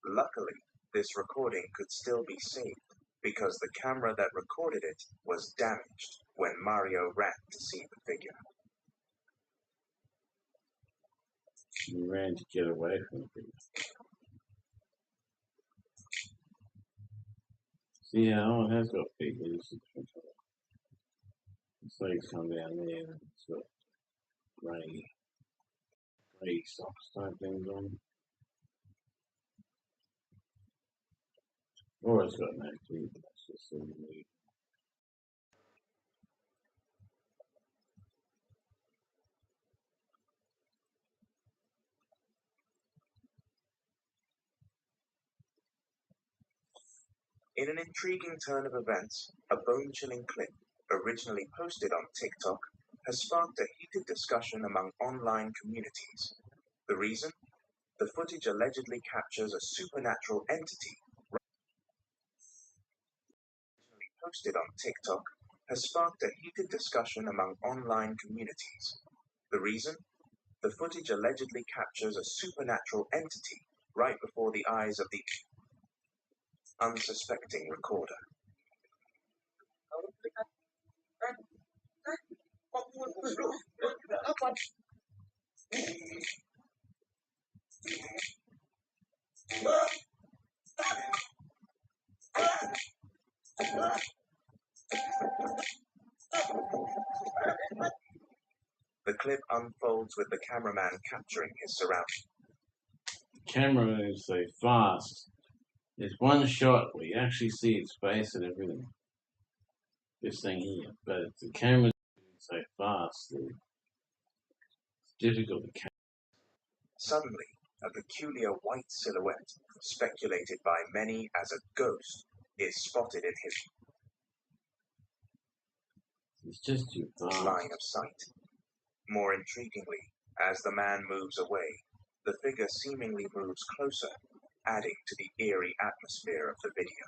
Luckily, this recording could still be saved, because the camera that recorded it was damaged when Mario ran to see the figure. He ran to get away from the figure. See how it has got feet. It's legs come down there and it's got grey socks type things on. Or it's got no feet, that's just sort of weird. In an intriguing turn of events, a bone-chilling clip, originally posted on TikTok, has sparked a heated discussion among online communities. The reason? The footage allegedly captures a supernatural entity. Originally posted on TikTok, has sparked a heated discussion among online communities. The reason? The footage allegedly captures a supernatural entity right before the eyes of the unsuspecting recorder. The clip unfolds with the cameraman capturing his surroundings. The camera moves so fast. There's one shot where you actually see its face and everything. This thing here, but the camera's moving so fast that it's difficult to catch. Suddenly, a peculiar white silhouette, speculated by many as a ghost, is spotted in his It's just too fast. line of sight. More intriguingly, as the man moves away, the figure seemingly moves closer, adding to the eerie atmosphere of the video.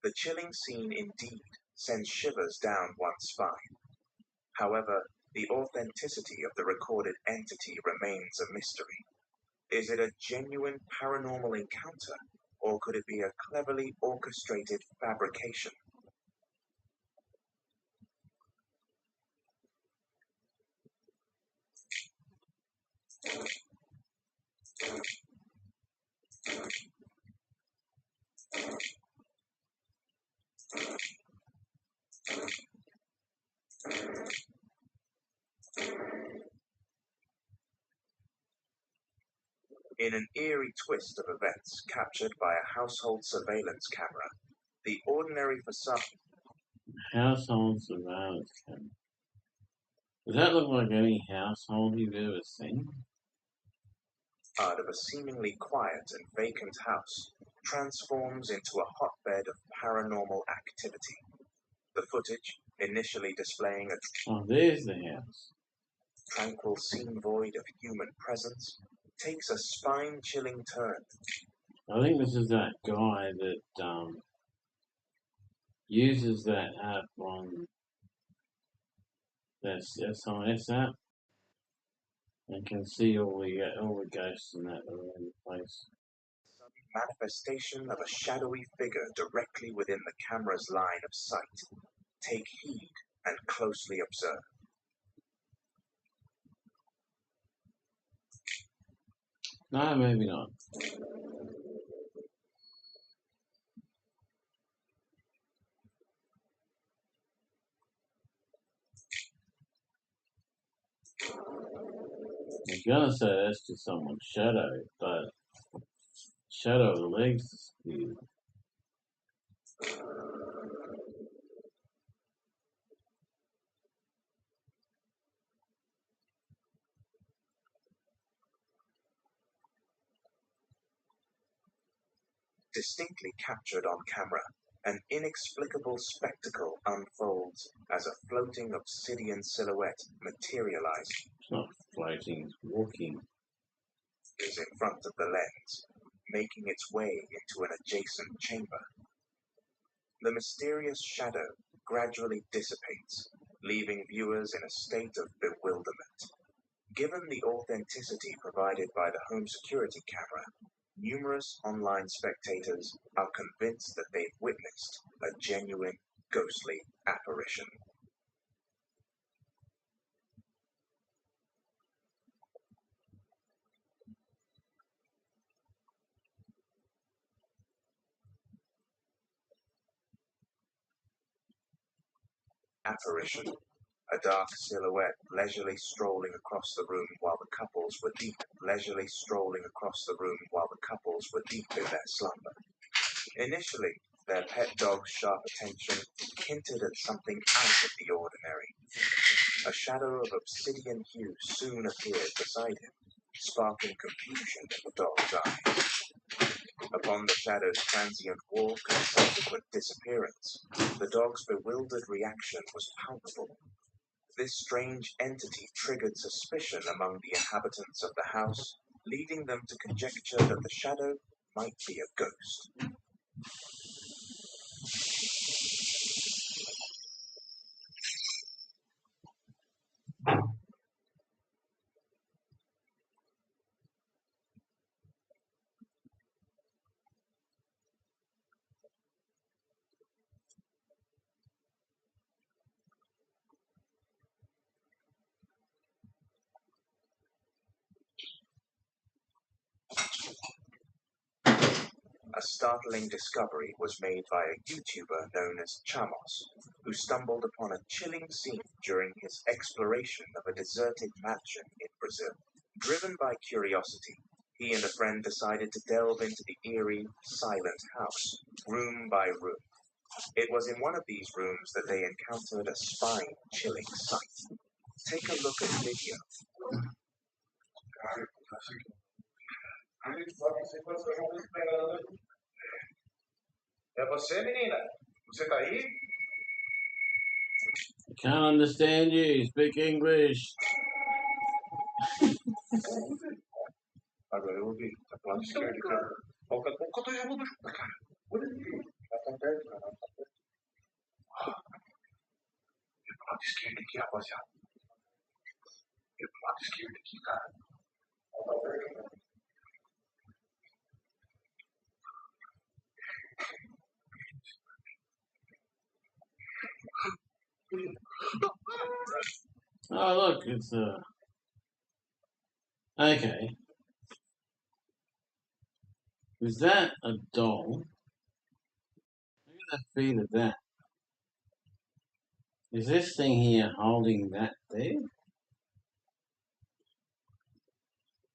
The chilling scene indeed sends shivers down one's spine. However, the authenticity of the recorded entity remains a mystery. Is it a genuine paranormal encounter, or could it be a cleverly orchestrated fabrication? In an eerie twist of events captured by a household surveillance camera, the ordinary facade Household surveillance camera. Does that look like any household you've ever seen? of a seemingly quiet and vacant house transforms into a hotbed of paranormal activity. The footage, initially displaying a Oh, there's the house. tranquil scene void of human presence, takes a spine-chilling turn. I think this is that guy that uses that app on that SIS app and can see all the ghosts in that around the place. Manifestation of a shadowy figure directly within the camera's line of sight. Take heed and closely observe. No, maybe not. I was gonna say that's just someone's shadow, but shadow of the legs disappeared. Distinctly captured on camera, an inexplicable spectacle unfolds as a floating obsidian silhouette materializes. It's not floating, it's walking. Is in front of the lens, making its way into an adjacent chamber. The mysterious shadow gradually dissipates, leaving viewers in a state of bewilderment. Given the authenticity provided by the home security camera, numerous online spectators are convinced that they've witnessed a genuine ghostly apparition. Apparition. A dark silhouette leisurely strolling across the room while the couples were deep in their slumber. Initially, their pet dog's sharp attention hinted at something out of the ordinary. A shadow of obsidian hue soon appeared beside him, sparking confusion in the dog's eyes. Upon the shadow's transient walk and subsequent disappearance, the dog's bewildered reaction was palpable. This strange entity triggered suspicion among the inhabitants of the house, leading them to conjecture that the shadow might be a ghost. A startling discovery was made by a YouTuber known as Chamos, who stumbled upon a chilling scene during his exploration of a deserted mansion in Brazil. Driven by curiosity, he and a friend decided to delve into the eerie, silent house, room by room. It was in one of these rooms that they encountered a spine-chilling sight. Take a look at the video. É você, menina? Você tá aí? I can't understand you. Speak English. Agora eu ouvi. Tá pro lado esquerdo, cara. Qual que eu tô chamando junto, cara? Olha ali. Tá perto, cara. Tá perto. É pro lado esquerdo aqui, rapaziada. É pro lado esquerdo aqui, cara. Tá perto, cara. Oh, look, it's okay. Is that a doll? Look at the feet of that. Is this thing here holding that there?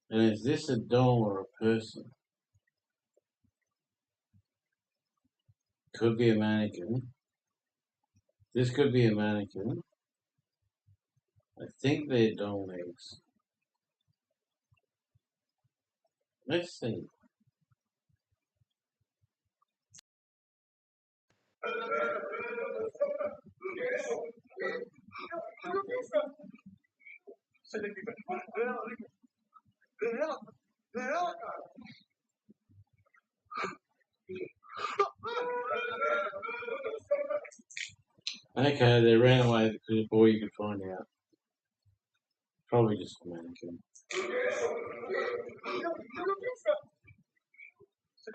And is this a doll or a person? Could be a mannequin. This could be a mannequin. I think they're doll legs. Let's see. Okay, they ran away before you could find out. Probably just a mannequin.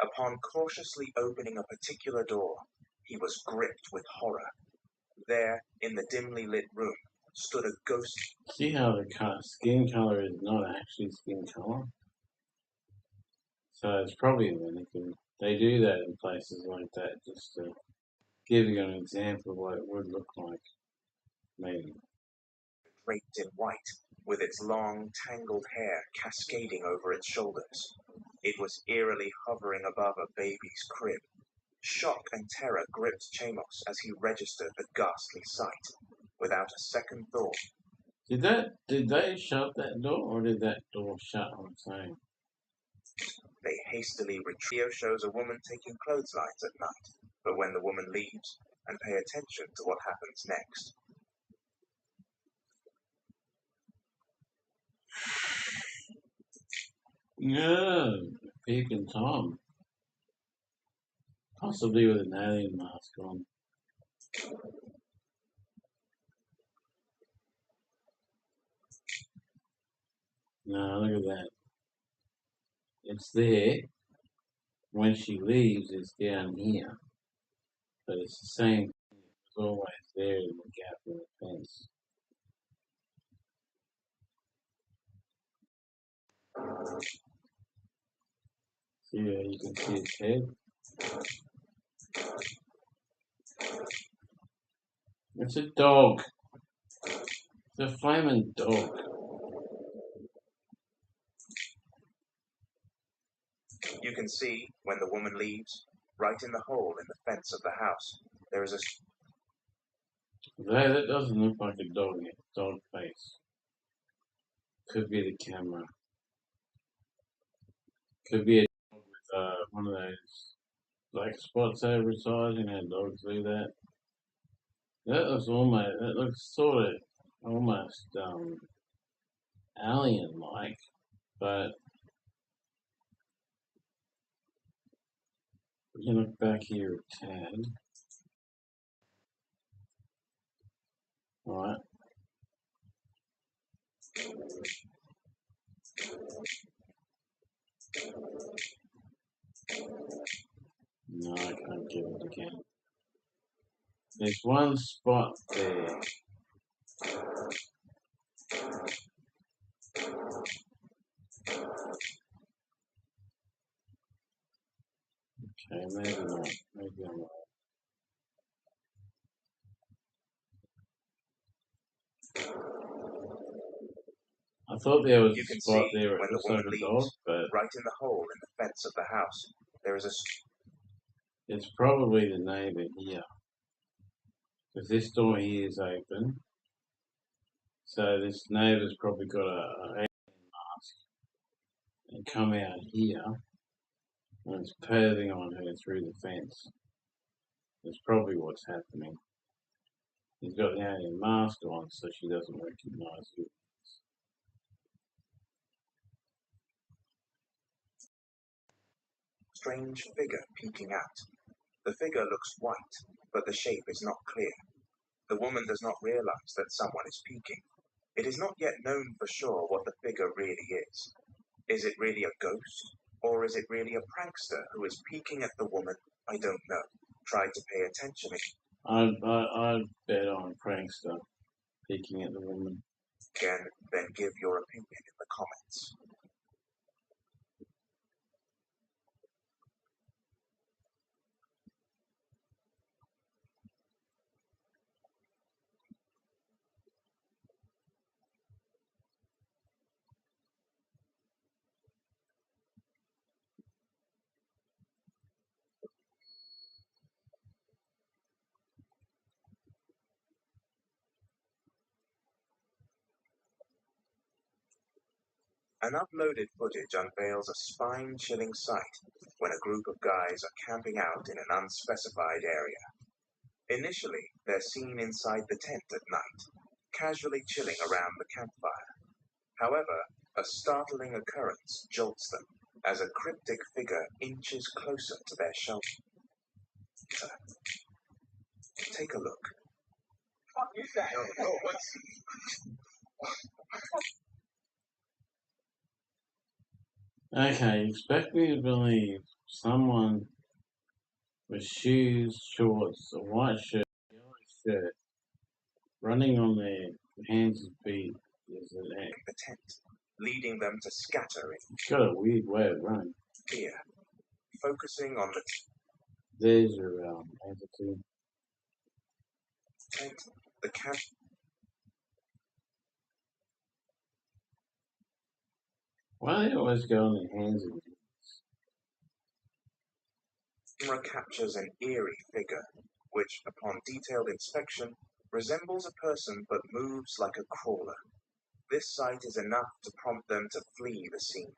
Upon cautiously opening a particular door, he was gripped with horror. There, in the dimly lit room, stood a ghost. See how the skin color is not actually skin color? So it's probably a mannequin. They do that in places like that just to give you an example of what it would look like. Maybe. Draped in white, with its long, tangled hair cascading over its shoulders. It was eerily hovering above a baby's crib. Shock and terror gripped Chamos as he registered the ghastly sight. Without a second thought, Did they shut that door, or did that door shut on its own? they hastily retreat. Shows a woman taking clotheslines at night, but when the woman leaves, and pay attention to what happens next. Yeah, peeping Tom. Possibly with an alien mask on. No, look at that. It's there. When she leaves, it's down here. But it's the same. It's always there in the gap in the fence. See how you can see its head? It's a dog. It's a flaming dog. You can see, when the woman leaves, right in the hole in the fence of the house, there is a... That doesn't look like a dog face. Could be the camera. Could be a dog with one of those black spots over its eyes. You know, dogs do that. That looks sort of almost alien-like, but you look back here a tad. Alright. No, I can't get it again. There's one spot there. Okay, maybe not. Maybe I'm right. I thought there was You a can spot see there. It when the looks woman like a leaves, dog, but right in the hole in the fence of the house, there is a it's probably the neighbour here. Because this door here is open. So this neighbour's probably got a mask and come out here and it's perving on her through the fence. That's probably what's happening. He's got the alien mask on so she doesn't recognise you. strange figure peeking out. The figure looks white, but the shape is not clear. The woman does not realize that someone is peeking. It is not yet known for sure what the figure really is. Is it really a ghost? Or is it really a prankster who is peeking at the woman? I don't know. Try to pay attention. I'd bet on prankster peeking at the woman. Again, then give your opinion in the comments. An uploaded footage unveils a spine-chilling sight when a group of guys are camping out in an unspecified area. Initially, they're seen inside the tent at night, casually chilling around the campfire. However, a startling occurrence jolts them as a cryptic figure inches closer to their shelter. Take a look. What is that? Okay, you expect me to believe someone with shoes, shorts, a white shirt, yellow shirt, running on their hands and feet is an act. The tent, leading them to scatter in It's got a weird way of running. fear, focusing on the There's your attitude. tent, the camp. Why do they always go on their hands and feet? Camera captures an eerie figure, which, upon detailed inspection, resembles a person but moves like a crawler. This sight is enough to prompt them to flee the scene.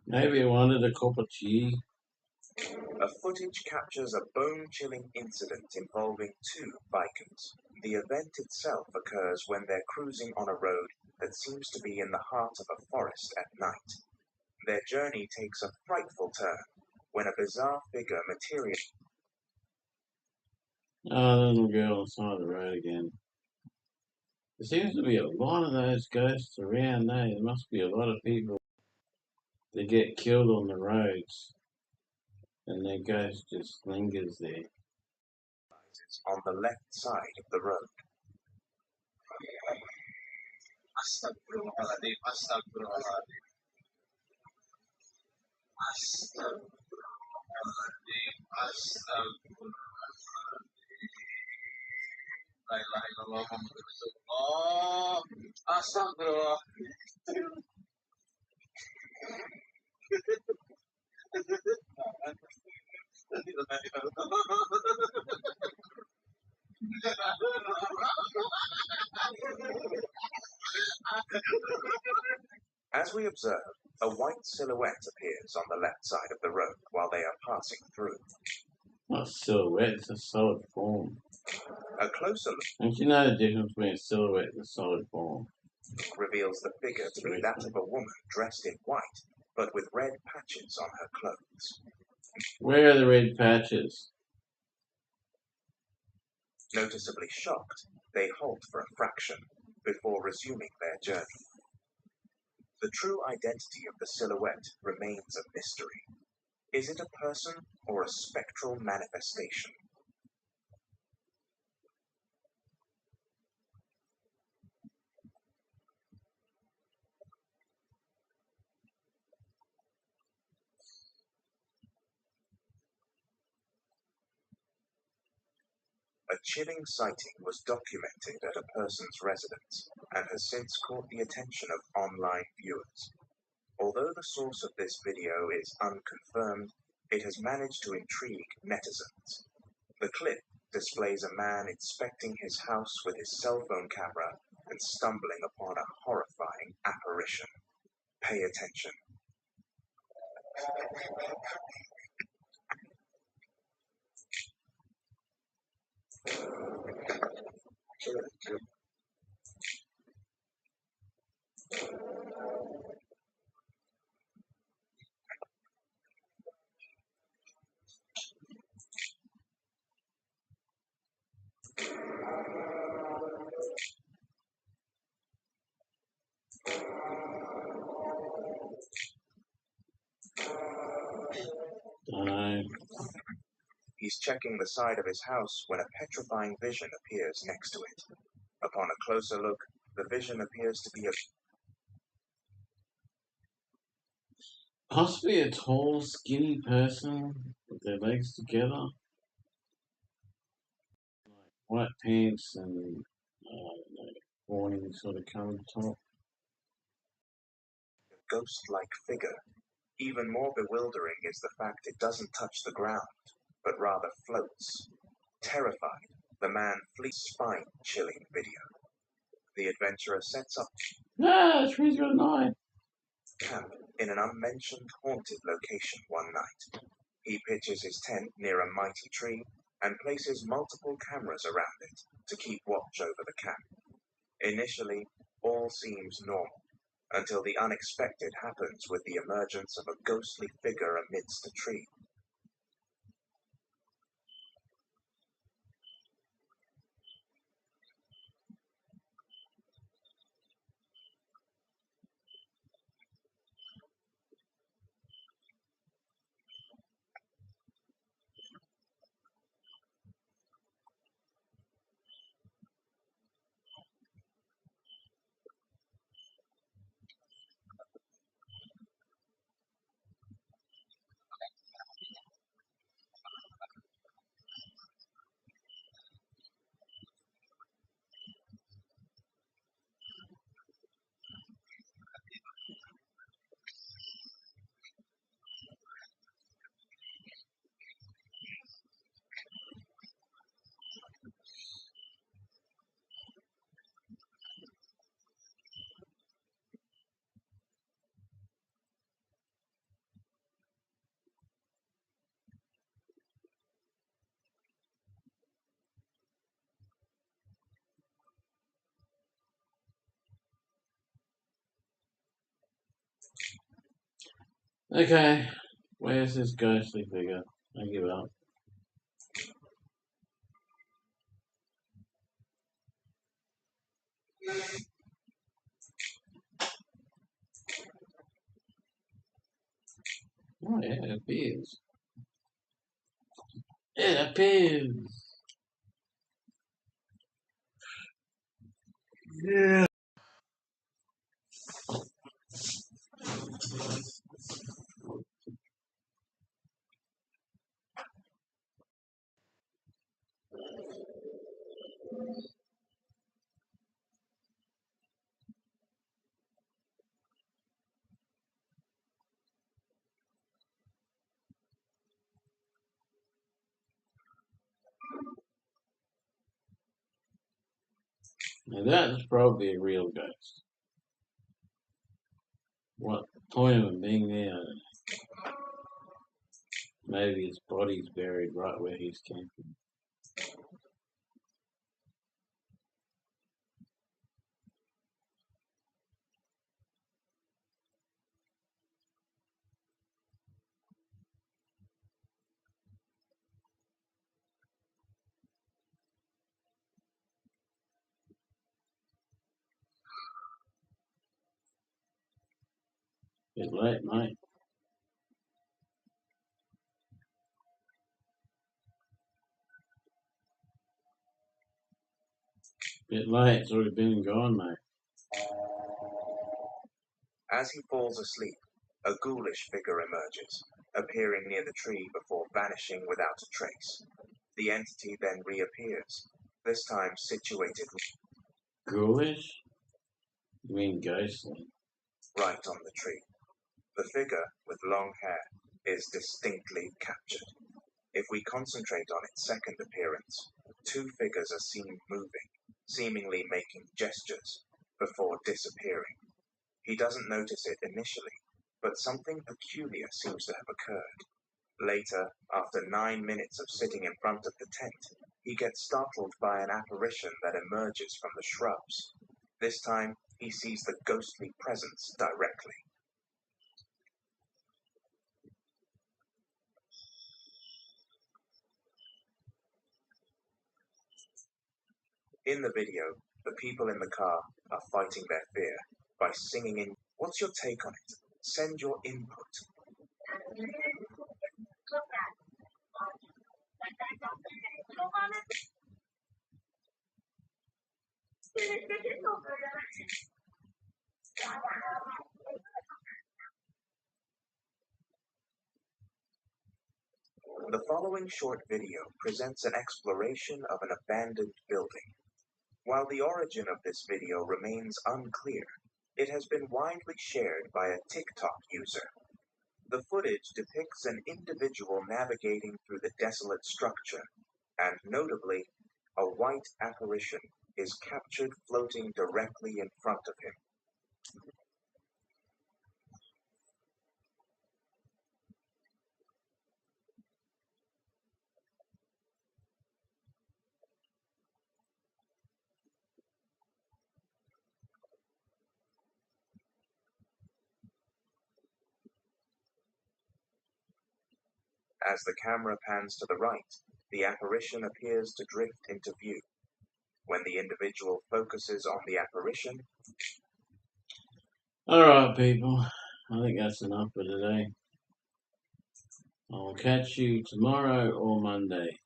Maybe I wanted a cup of tea. A footage captures a bone-chilling incident involving two bikers. The event itself occurs when they're cruising on a road that seems to be in the heart of a forest at night. Their journey takes a frightful turn when a bizarre figure materializes. Oh, little girl on the side of the road again. There seems to be a lot of those ghosts around there. There must be a lot of people that get killed on the roads and their ghost just lingers there. On the left side of the road. Astagfirullahaladzim, astagfirullahaladzim. Astagfirullahaladzim, astagfirullahaladzim. La ilaha illallah Muhammadur Rasulullah. Astagfirullah. As we observe, a white silhouette appears on the left side of the road while they are passing through. Not a silhouette, it's a solid form. A closer look Don't you know the difference between a silhouette and a solid form? reveals the figure to be that of a woman dressed in white, but with red patches on her clothes. Where are the red patches? Noticeably shocked, they halt for a fraction before resuming their journey. The true identity of the silhouette remains a mystery. Is it a person or a spectral manifestation? A chilling sighting was documented at a person's residence and has since caught the attention of online viewers. Although the source of this video is unconfirmed, it has managed to intrigue netizens. The clip displays a man inspecting his house with his cell phone camera and stumbling upon a horrifying apparition. Pay attention. He's checking the side of his house when a petrifying vision appears next to it. Upon a closer look, the vision appears to be a Possibly a tall, skinny person with their legs together. White pants and warning sort of coloured top. ghost-like figure. Even more bewildering is the fact it doesn't touch the ground, but rather floats. Terrified, the man flees spine-chilling video. The adventurer sets up Trees are nice. camp in an unmentioned haunted location one night. He pitches his tent near a mighty tree and places multiple cameras around it to keep watch over the camp. Initially, all seems normal, until the unexpected happens with the emergence of a ghostly figure amidst a tree. Okay, where's this ghostly figure? I give up. Oh yeah, it appears. It appears. Yeah. And that's probably a real ghost. What point of him being there? I don't know. Maybe his body's buried right where he's camping. Bit late, mate. Bit late. It's already been and gone, mate. As he falls asleep, a ghoulish figure emerges, appearing near the tree before vanishing without a trace. The entity then reappears, this time situated Ghoulish? You mean ghostly? right on the tree. The figure, with long hair, is distinctly captured. If we concentrate on its second appearance, two figures are seen moving, seemingly making gestures, before disappearing. He doesn't notice it initially, but something peculiar seems to have occurred. Later, after 9 minutes of sitting in front of the tent, he gets startled by an apparition that emerges from the shrubs. This time, he sees the ghostly presence directly. In the video, the people in the car are fighting their fear by singing in. What's your take on it? Send your input. The following short video presents an exploration of an abandoned building. While the origin of this video remains unclear, it has been widely shared by a TikTok user. The footage depicts an individual navigating through the desolate structure, and notably, a white apparition is captured floating directly in front of him. As the camera pans to the right, the apparition appears to drift into view. When the individual focuses on the apparition... Alright, people. I think that's enough for today. I'll catch you tomorrow or Monday.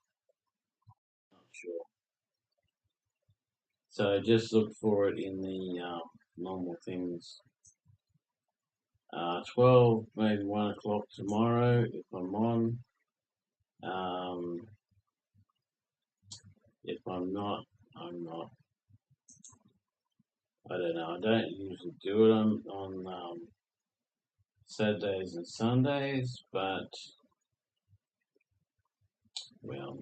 Not sure. So just look for it in the normal things. 12, maybe 1 o'clock tomorrow if I'm on. If I'm not, I'm not. I don't know. I don't usually do it on Saturdays and Sundays, but well,